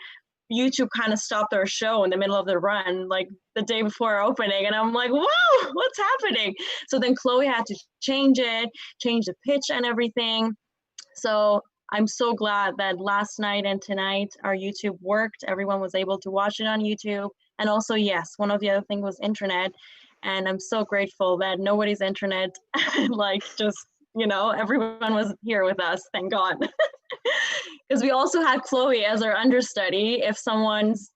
YouTube kind of stopped our show in the middle of the run, like the day before our opening. And I'm like, whoa, what's happening? So then Chloe had to change the pitch and everything. So I'm so glad that last night and tonight our YouTube worked. Everyone was able to watch it on YouTube. And also, yes, one of the other things was internet. And I'm so grateful that nobody's internet, like just, everyone was here with us, thank God. Because we also had Chloe as our understudy. If someone's,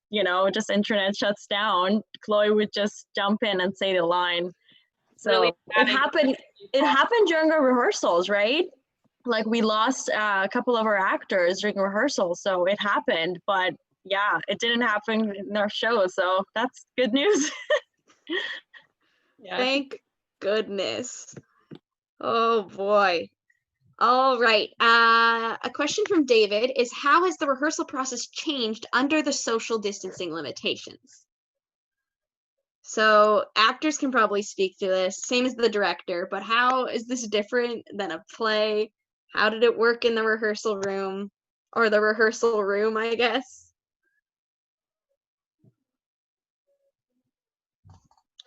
just internet shuts down, Chloe would just jump in and say the line. So really it happened during our rehearsals, right? Like we lost a couple of our actors during rehearsals, so it happened. But yeah, it didn't happen in our show, so that's good news. Yeah. Thank goodness. Oh boy. All right. A question from David is, how has the rehearsal process changed under the social distancing limitations? So actors can probably speak to this, same as the director, but how is this different than a play? How did it work in the rehearsal room, or the rehearsal room, I guess?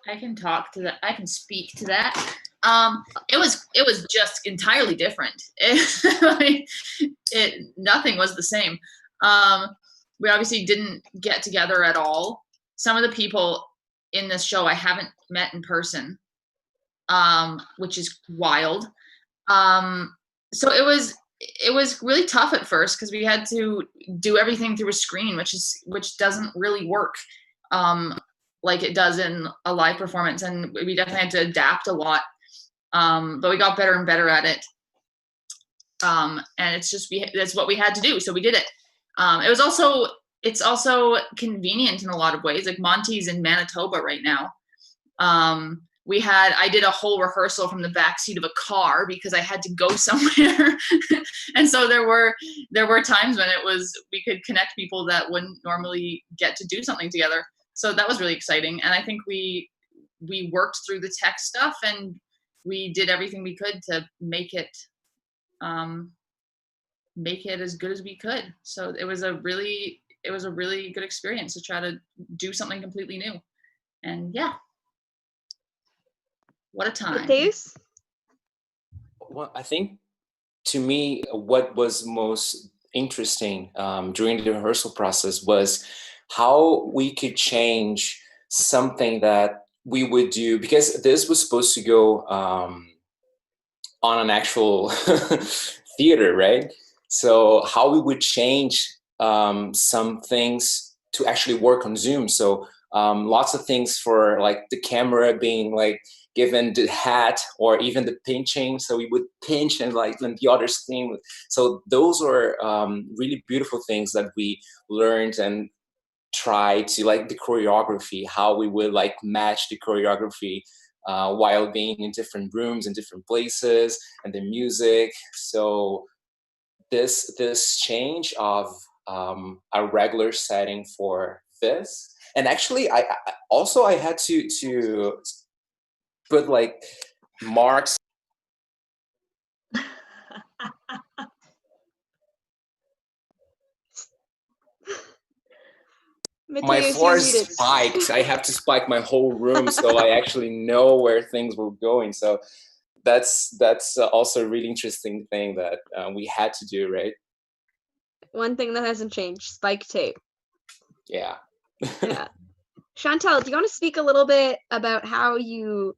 I can talk to that. I can speak to that. It was just entirely different. Nothing was the same. We obviously didn't get together at all. Some of the people in this show I haven't met in person, which is wild. So it was really tough at first because we had to do everything through a screen, which doesn't really work like it does in a live performance, and we definitely had to adapt a lot. But we got better and better at it. And that's what we had to do, so we did it. It's also convenient in a lot of ways. Like Monty's in Manitoba right now. I did a whole rehearsal from the back seat of a car because I had to go somewhere. And so there were times when we could connect people that wouldn't normally get to do something together. So that was really exciting. And I think we worked through the tech stuff and we did everything we could to make it as good as we could. So it was a really good experience to try to do something completely new. And yeah. What a time. Deus? Well, I think to me, what was most interesting during the rehearsal process was how we could change something that we would do, because this was supposed to go on an actual theater, right? So how we would change some things to actually work on Zoom. So lots of things for like the camera being like given the hat, or even the pinching. So we would pinch and like then the other screen. So those were really beautiful things that we learned and try to, like the choreography, how we would like match the choreography while being in different rooms in different places, and the music. So this change of a regular setting for this, and actually I had to put like marks. My floor is spiked. I have to spike my whole room so I actually know where things were going. So that's also a really interesting thing that we had to do, right? One thing that hasn't changed: spike tape. Yeah. Yeah. Chantal, do you want to speak a little bit about how you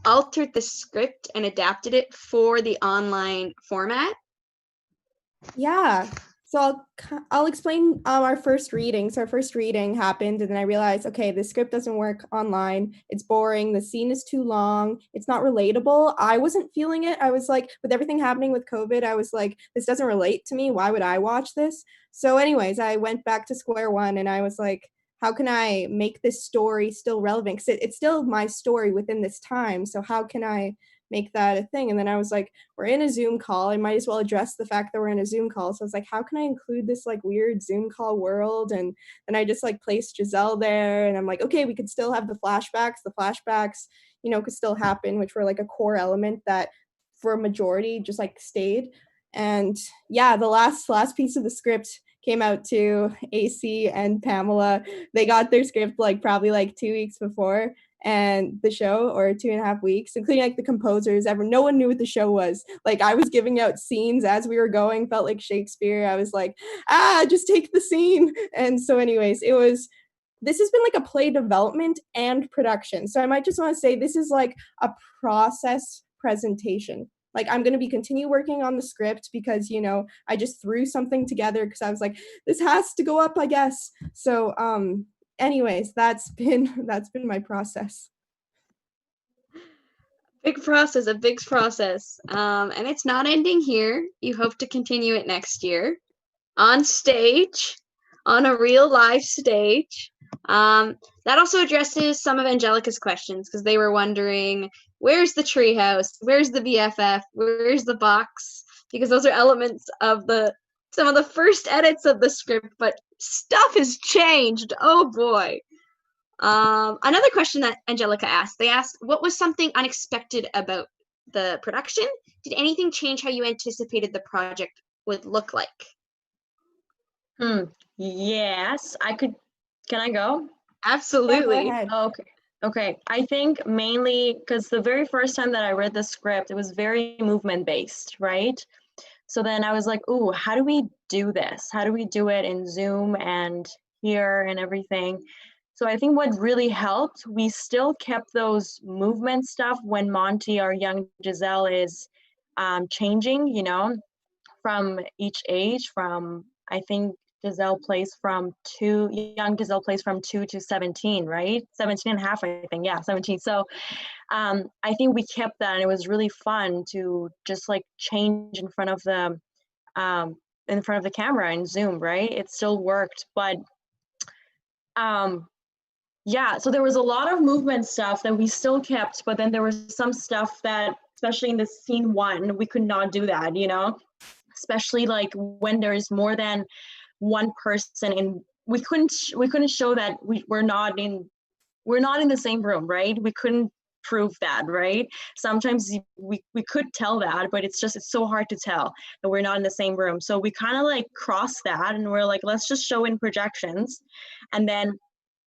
altered the script and adapted it for the online format? Yeah. So I'll explain our first reading. So our first reading happened, and then I realized, okay, the script doesn't work online. It's boring. The scene is too long. It's not relatable. I wasn't feeling it. I was like, with everything happening with COVID, I was like, this doesn't relate to me. Why would I watch this? So anyways, I went back to square one, and I was like, how can I make this story still relevant? Because it's still my story within this time. So how can I make that a thing? And then I was like, we're in a Zoom call. I might as well address the fact that we're in a Zoom call. So I was like, how can I include this like weird Zoom call world? And then I just like placed Giselle there, and I'm like, okay, we could still have the flashbacks. The flashbacks, you know, could still happen, which were like a core element that for a majority just like stayed. And yeah, the last piece of the script came out to AC and Pamela. They got their script like probably like 2 weeks before and the show, or 2.5 weeks, including like the composers. No one knew what the show was. Like I was giving out scenes as we were going, felt like Shakespeare. I was like, just take the scene. And so anyways, this has been like a play development and production. So I might just want to say this is like a process presentation. Like I'm going to continue working on the script because, you know, I just threw something together because I was like, this has to go up, I guess. So anyways, that's been my process. A big process. And it's not ending here. You hope to continue it next year on stage, on a real live stage. That also addresses some of Angelica's questions, because they were wondering, where's the treehouse? Where's the BFF? Where's the box? Because those are elements of some of the first edits of the script, but stuff has changed. Oh boy. Another question that Angelica asked, they asked, what was something unexpected about the production? Did anything change how you anticipated the project would look like? Yes, I could. Can I go? Absolutely. Yeah, go ahead. Okay. I think mainly because the very first time that I read the script, it was very movement based, right? So then I was like, ooh, how do we do this? How do we do it in Zoom and here and everything? So I think what really helped, we still kept those movement stuff when Monty, our young Giselle, is changing, you know, from each age. From, I think Giselle plays from 2 to 17, right? 17 and a half, I think. Yeah, 17. So I think we kept that, and it was really fun to just like change in front of the camera in Zoom, right? It still worked, but yeah, so there was a lot of movement stuff that we still kept, but then there was some stuff that, especially in the scene 1, we could not do that, you know, especially like when there's more than one person, and we couldn't show that we're not in the same room, right? We couldn't prove that, right? Sometimes we could tell that, but it's so hard to tell that we're not in the same room. So we kind of like crossed that, and we're like, let's just show in projections. And then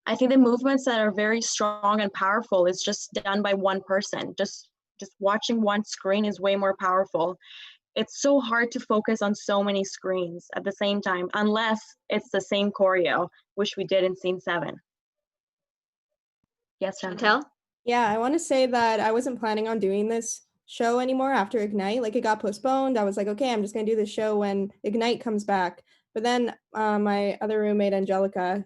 I think the movements that are very strong and powerful is just done by one person, just just watching one screen is way more powerful. It's so hard to focus on so many screens at the same time, unless it's the same choreo, which we did in scene 7. Yes, Chantel? Yeah, I want to say that I wasn't planning on doing this show anymore after Ignite. Like, it got postponed. I was like, okay, I'm just going to do this show when Ignite comes back. But then my other roommate, Angelica,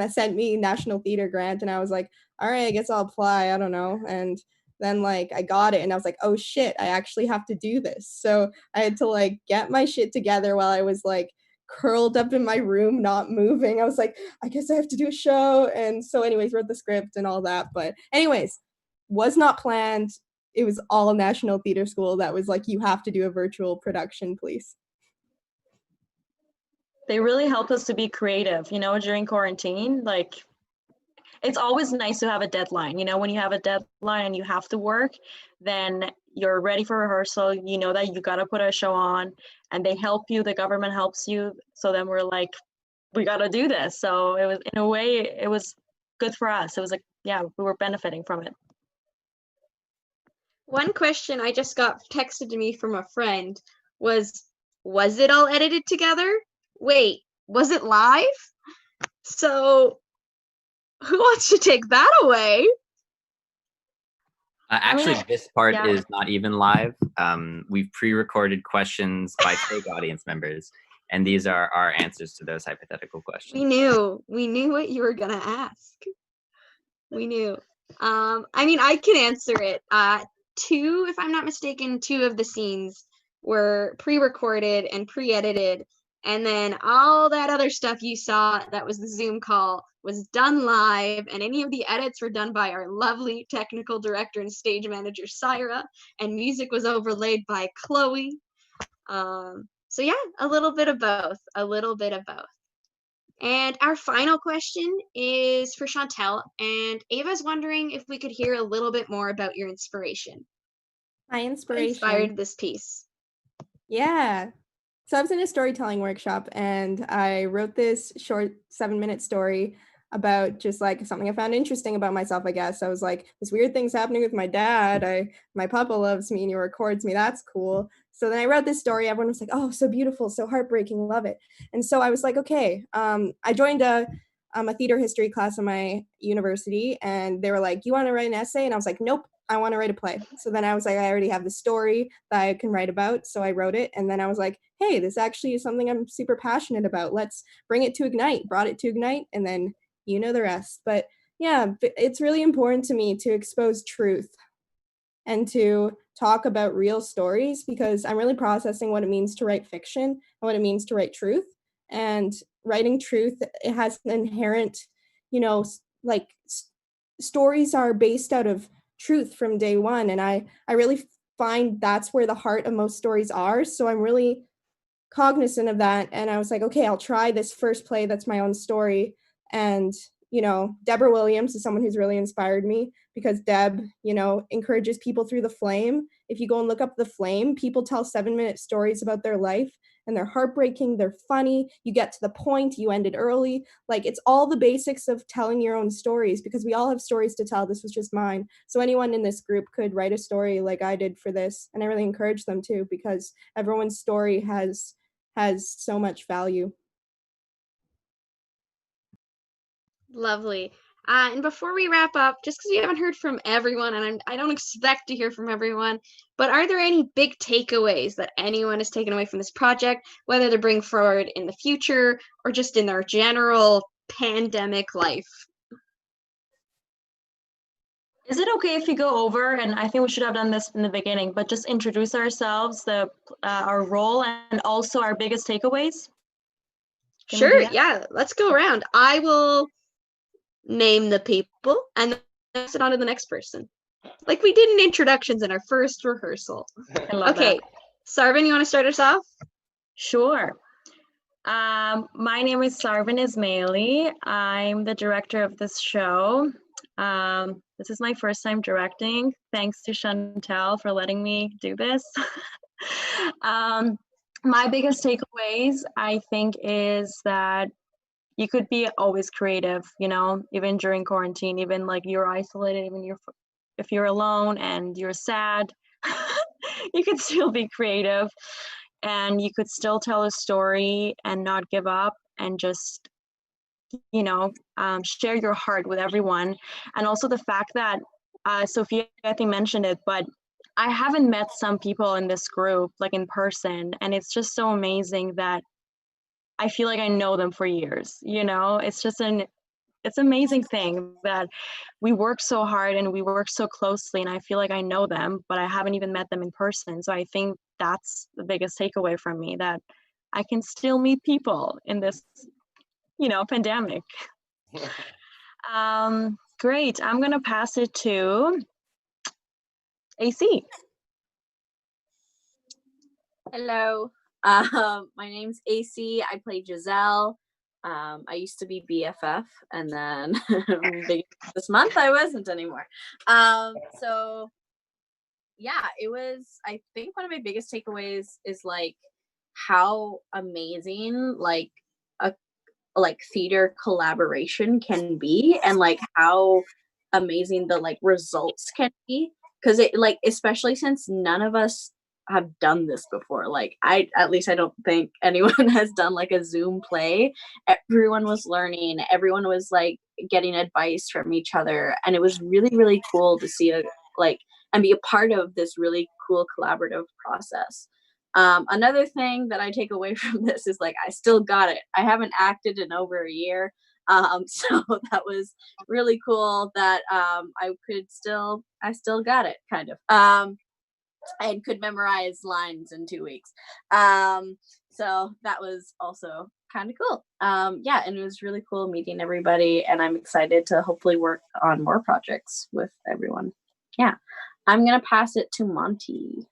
sent me National Theater Grant, and I was like, all right, I guess I'll apply. I don't know. And then, like, I got it, and I was like, oh, shit, I actually have to do this. So I had to, like, get my shit together while I was, like, curled up in my room, not moving. I was like, I guess I have to do a show. And so anyways, wrote the script and all that. But anyways, was not planned. It was all National Theater School that was like, you have to do a virtual production, please. They really helped us to be creative, during quarantine. Like, it's always nice to have a deadline. When you have a deadline and you have to work, then you're ready for rehearsal. You know that you got to put a show on, and they help you. The government helps you. So then we're like, we got to do this. So it was, in a way, it was good for us. It was like, yeah, we were benefiting from it. One question I just got texted to me from a friend was it all edited together? Wait, was it live? So who wants to take that away? Actually, this part is not even live. We've pre-recorded questions by fake audience members, and these are our answers to those hypothetical questions. We knew what you were gonna ask. We knew. I can answer it. 2, if I'm not mistaken, 2 of the scenes were pre-recorded and pre-edited, and then all that other stuff you saw that was the Zoom call was done live, and any of the edits were done by our lovely technical director and stage manager, Syra, and music was overlaid by Chloe. So yeah, a little bit of both. And our final question is for Chantel, and Ava's wondering if we could hear a little bit more about your inspiration. My inspiration. What inspired this piece? Yeah. So I was in a storytelling workshop, and I wrote this short 7-minute story about just like something I found interesting about myself, I guess. I was like, this weird thing's happening with my dad. My papa loves me and he records me. That's cool. So then I wrote this story. Everyone was like, oh, so beautiful, so heartbreaking, love it. And so I was like, okay, I joined a theater history class at my university, and they were like, you want to write an essay? And I was like, nope, I want to write a play. So then I was like, I already have the story that I can write about. So I wrote it. And then I was like, hey, this actually is something I'm super passionate about. Let's bring it to Ignite. Brought it to Ignite, and then you know the rest. But yeah, it's really important to me to expose truth and to talk about real stories, because I'm really processing what it means to write fiction and what it means to write truth. And writing truth, it has an inherent, stories are based out of truth from day one. And I really find that's where the heart of most stories are. So I'm really cognizant of that. And I was like, okay, I'll try this first play that's my own story. And Deborah Williams is someone who's really inspired me, because Deb, encourages people through The Flame. If you go and look up The Flame, people tell 7-minute stories about their life, and they're heartbreaking, they're funny, you get to the point, you end it early. Like, it's all the basics of telling your own stories, because we all have stories to tell. This was just mine. So anyone in this group could write a story like I did for this, and I really encourage them to, because everyone's story has so much value. Lovely. And before we wrap up, just because we haven't heard from everyone, and I don't expect to hear from everyone, but are there any big takeaways that anyone has taken away from this project, whether to bring forward in the future or just in their general pandemic life? Is it okay if we go over, and I think we should have done this in the beginning, but just introduce ourselves, our role, and also our biggest takeaways? Sure, yeah, let's go around. I will name the people and then pass it on to the next person, like we did in introductions in our first rehearsal. Okay, Sarvan, you want to start us off? Sure. My name is Sarvan Ismaili. I'm the director of this show. This is my first time directing. Thanks to Chantel for letting me do this. My biggest takeaways, I think, is that you could be always creative, even during quarantine, even like you're isolated, even if you're alone and you're sad, you could still be creative, and you could still tell a story and not give up, and just share your heart with everyone. And also the fact that Sophia, I think, mentioned it, but I haven't met some people in this group like in person, and it's just so amazing that I feel like I know them for years. It's just it's an amazing thing that we work so hard and we work so closely, and I feel like I know them, but I haven't even met them in person. So I think that's the biggest takeaway from me, that I can still meet people in this pandemic. Great. I'm gonna pass it to AC. Hello. My name's AC. I play Giselle. I used to be BFF, and then this month I wasn't anymore. So yeah, it was, I think one of my biggest takeaways is like how amazing a theater collaboration can be, and like how amazing the like results can be, because it like, especially since none of us have done this before. Like at least I don't think anyone has done like a Zoom play. Everyone was learning, everyone was like getting advice from each other, and it was really, really cool to see and be a part of this really cool collaborative process. Another thing that I take away from this is like, I still got it. I haven't acted in over a year. So that was really cool that I still got it, kind of. I could memorize lines in 2 weeks. So that was also kind of cool. Yeah, and it was really cool meeting everybody, and I'm excited to hopefully work on more projects with everyone. Yeah, I'm gonna pass it to Monty.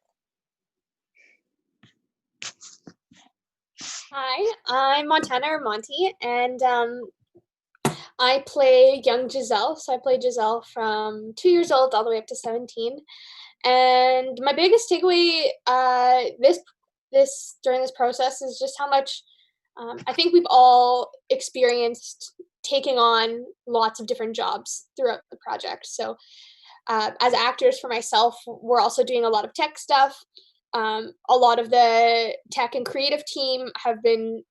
Hi, I'm Montana, or Monty, and I play young Giselle. So I play Giselle from 2 years old all the way up to 17. And my biggest takeaway during this process is just how much I think we've all experienced taking on lots of different jobs throughout the project. So as actors, for myself, we're also doing a lot of tech stuff. A lot of the tech and creative team have been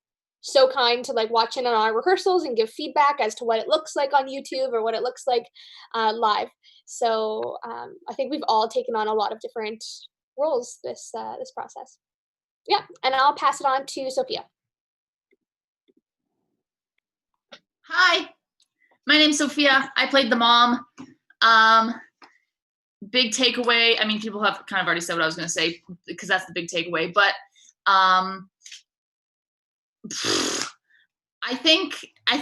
so kind to like watch in on our rehearsals and give feedback as to what it looks like on YouTube or what it looks like live. So I think we've all taken on a lot of different roles this process. Yeah, and I'll pass it on to Sophia. Hi, my name's Sophia. I played the mom. Big takeaway, I mean, people have kind of already said what I was going to say, because that's the big takeaway, but I think I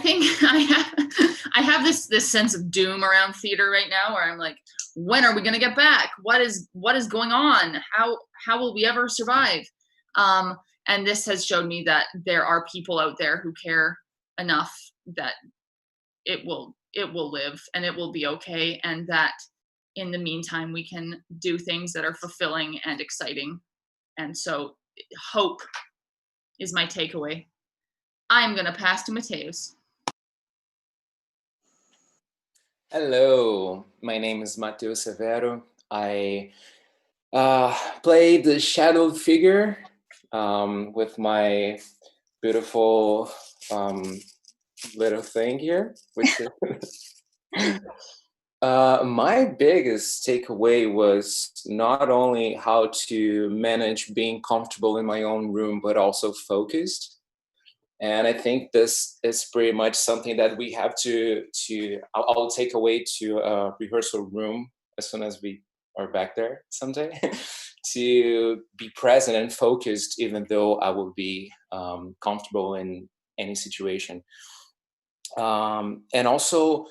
have this sense of doom around theater right now, where I'm like, when are we going to get back? What is going on? How will we ever survive? And this has showed me that there are people out there who care enough that it will live and it will be okay, and that in the meantime we can do things that are fulfilling and exciting. And so hope is my takeaway. I'm gonna pass to Mateus. Hello, my name is Mateus Severo. I played the shadow figure with my beautiful little thing here, which is my biggest takeaway was not only how to manage being comfortable in my own room, but also focused. And I think this is pretty much something that we have I'll take away to a rehearsal room as soon as we are back there someday, to be present and focused, even though I will be comfortable in any situation. And also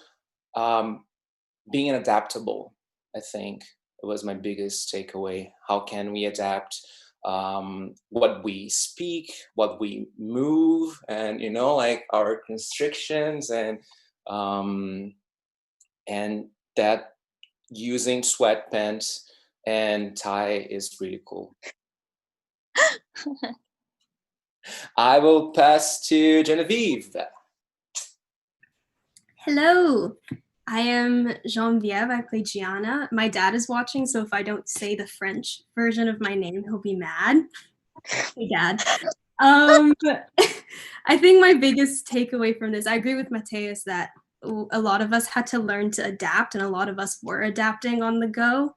being adaptable, I think it was my biggest takeaway. How can we adapt what we speak, what we move, and like our constrictions, and that using sweatpants and tie is really cool. I will pass to Genevieve. Hello, I am Geneviève. I play Gianna. My dad is watching, so if I don't say the French version of my name, he'll be mad. Hey, Dad. I think my biggest takeaway from this, I agree with Mateus that a lot of us had to learn to adapt, and a lot of us were adapting on the go.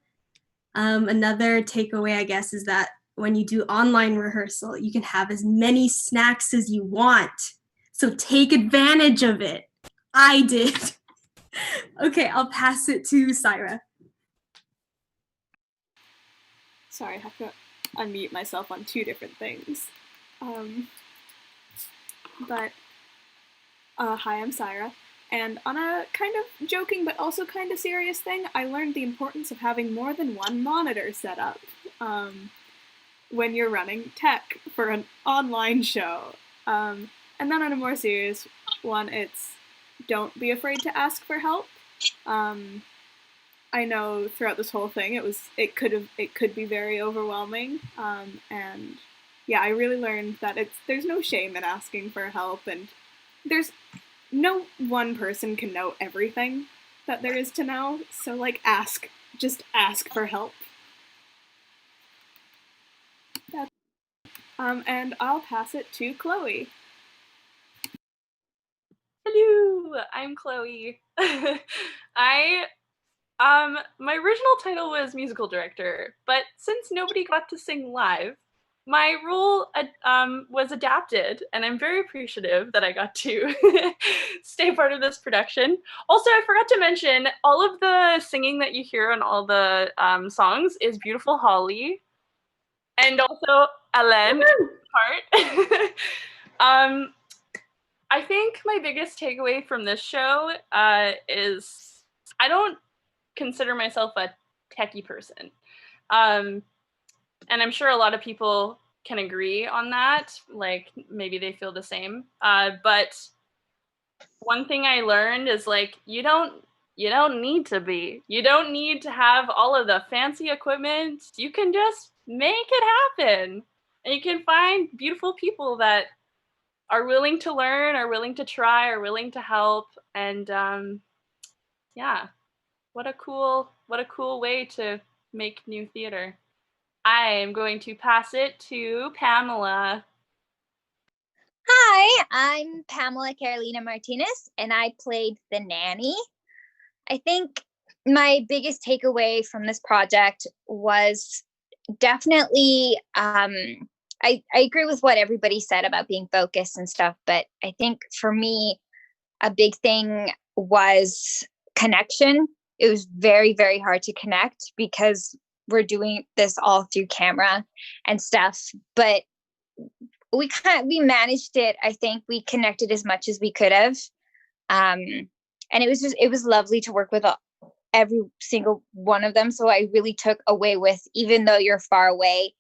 Another takeaway, I guess, is that when you do online rehearsal, you can have as many snacks as you want. So take advantage of it. I did. Okay, I'll pass it to Syra. Sorry, I have to unmute myself on two different things. Hi, I'm Syra. And on a kind of joking but also kind of serious thing, I learned the importance of having more than one monitor set up when you're running tech for an online show. And then on a more serious one, it's don't be afraid to ask for help. I know throughout this whole thing it could be very overwhelming. And yeah, I really learned that there's no shame in asking for help, and there's no one person can know everything that there is to know. So like just ask for help. And I'll pass it to Chloe. Hello, I'm Chloe. My original title was musical director, but since nobody got to sing live, my role was adapted, and I'm very appreciative that I got to stay part of this production. Also, I forgot to mention, all of the singing that you hear on all the songs is Beautiful Holly, and also Alain part. I think my biggest takeaway from this show is I don't consider myself a techie person. And I'm sure a lot of people can agree on that. Like, maybe they feel the same. But one thing I learned is, like, you don't need to be. You don't need to have all of the fancy equipment. You can just make it happen. And you can find beautiful people that are willing to learn, are willing to try, are willing to help. And yeah, what a cool way to make new theater. I am going to pass it to Pamela. Hi, I'm Pamela Carolina Martinez, and I played the nanny. I think my biggest takeaway from this project was definitely, I agree with what everybody said about being focused and stuff, but I think for me, a big thing was connection. It was very, very hard to connect because we're doing this all through camera and stuff, but we managed it. I think we connected as much as we could have. And it was lovely to work with every single one of them. So I really took away with, even though you're far away,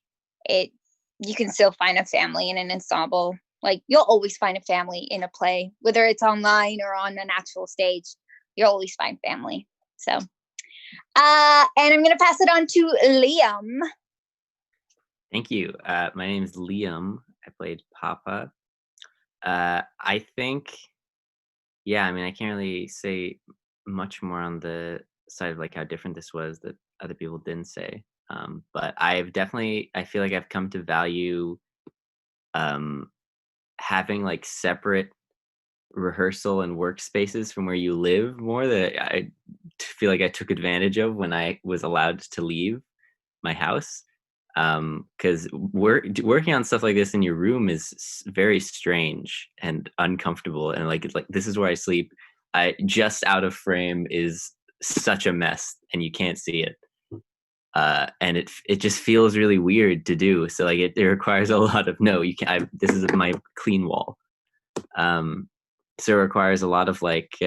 you can still find a family in an ensemble. Like, you'll always find a family in a play, whether it's online or on an actual stage, you'll always find family. So, and I'm going to pass it on to Liam. Thank you. My name is Liam. I played Papa. I think, yeah, I mean, I can't really say much more on the side of like how different this was that other people didn't say. But I feel like I've come to value having like separate rehearsal and workspaces from where you live more, that I feel like I took advantage of when I was allowed to leave my house. Because working on stuff like this in your room is very strange and uncomfortable, and like this is where I sleep. Just out of frame is such a mess, and you can't see it. And it just feels really weird to do. So like it requires a lot of this is my clean wall. So it requires a lot of like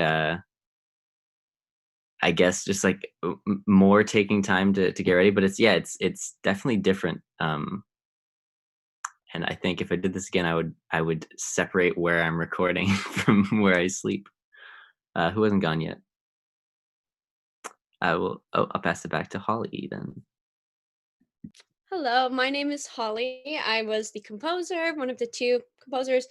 I guess just like more taking time to get ready. But it's definitely different. And I think if I did this again, I would separate where I'm recording from where I sleep. Who hasn't gone yet? I'll pass it back to Holly then. Hello, my name is Holly. I was the composer, one of the two composers.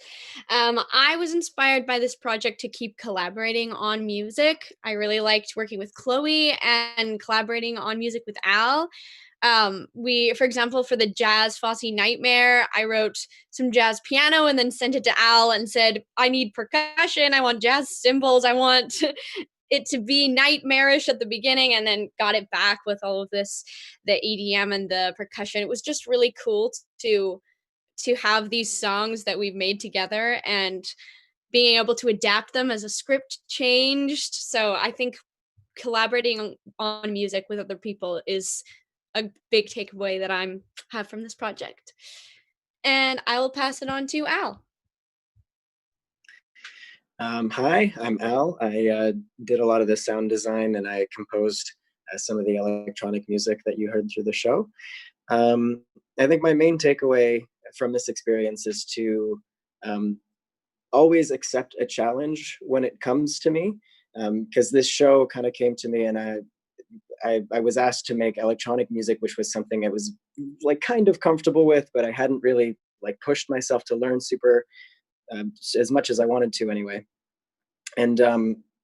I was inspired by this project to keep collaborating on music. I really liked working with Chloe and collaborating on music with Al. For example, for the Jazz Fosse Nightmare, I wrote some jazz piano and then sent it to Al and said, I need percussion, I want jazz cymbals, I want it to be nightmarish at the beginning, and then got it back with all of this, the EDM and the percussion. It was just really cool to have these songs that we've made together and being able to adapt them as a script changed. So I think collaborating on music with other people is a big takeaway that I have from this project. And I will pass it on to Al. Hi, I'm Al. I did a lot of the sound design and I composed some of the electronic music that you heard through the show. I think my main takeaway from this experience is to always accept a challenge when it comes to me, because this show kind of came to me and I was asked to make electronic music, which was something I was like kind of comfortable with, but I hadn't really like pushed myself to learn super as much as I wanted to anyway. And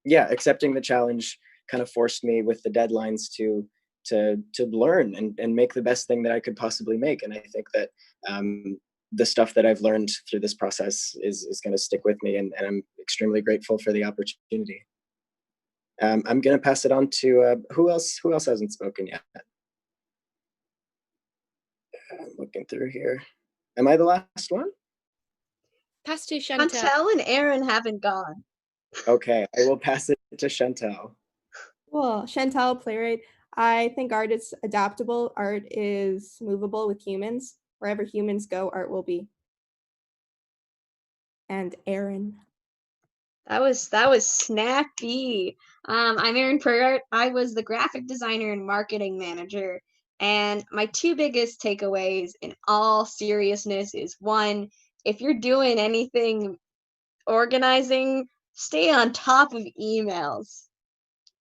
yeah, accepting the challenge kind of forced me with the deadlines to learn and make the best thing that I could possibly make. And I think that the stuff that I've learned through this process is going to stick with me, and I'm extremely grateful for the opportunity. I'm going to pass it on to who else hasn't spoken yet? I'm looking through here. Am I the last one? Pass to Chantel. Chantel and Aaron haven't gone. Okay, I will pass it to Chantel. Well, Chantel, playwright. I think art is adaptable. Art is movable with humans. Wherever humans go, art will be. And Aaron. That was snappy. I'm Erin Prigart. I was the graphic designer and marketing manager. And my two biggest takeaways in all seriousness is, one, if you're doing anything organizing, stay on top of emails.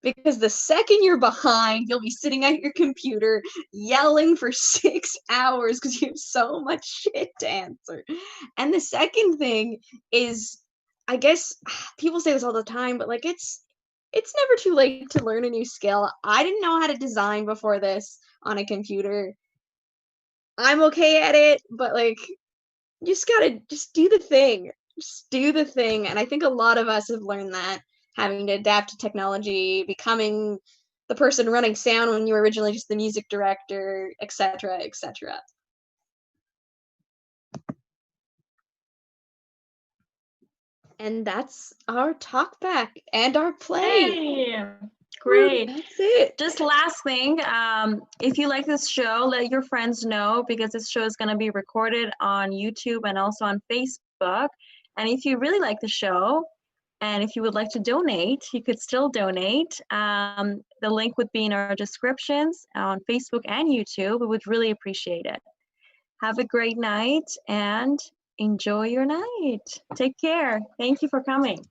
Because the second you're behind, you'll be sitting at your computer yelling for 6 hours because you have so much shit to answer. And the second thing is, I guess people say this all the time, but like it's never too late to learn a new skill. I didn't know how to design before this on a computer. I'm okay at it, but like you just gotta do the thing. Just do the thing. And I think a lot of us have learned that, having to adapt to technology, becoming the person running sound when you were originally just the music director, etc., etc. And that's our talk back and our play. Hey, great. That's it. Just last thing, if you like this show, let your friends know, because this show is going to be recorded on YouTube and also on Facebook. And if you really like the show, and if you would like to donate, you could still donate. The link would be in our descriptions on Facebook and YouTube. We would really appreciate it. Have a great night and enjoy your night. Take care. Thank you for coming.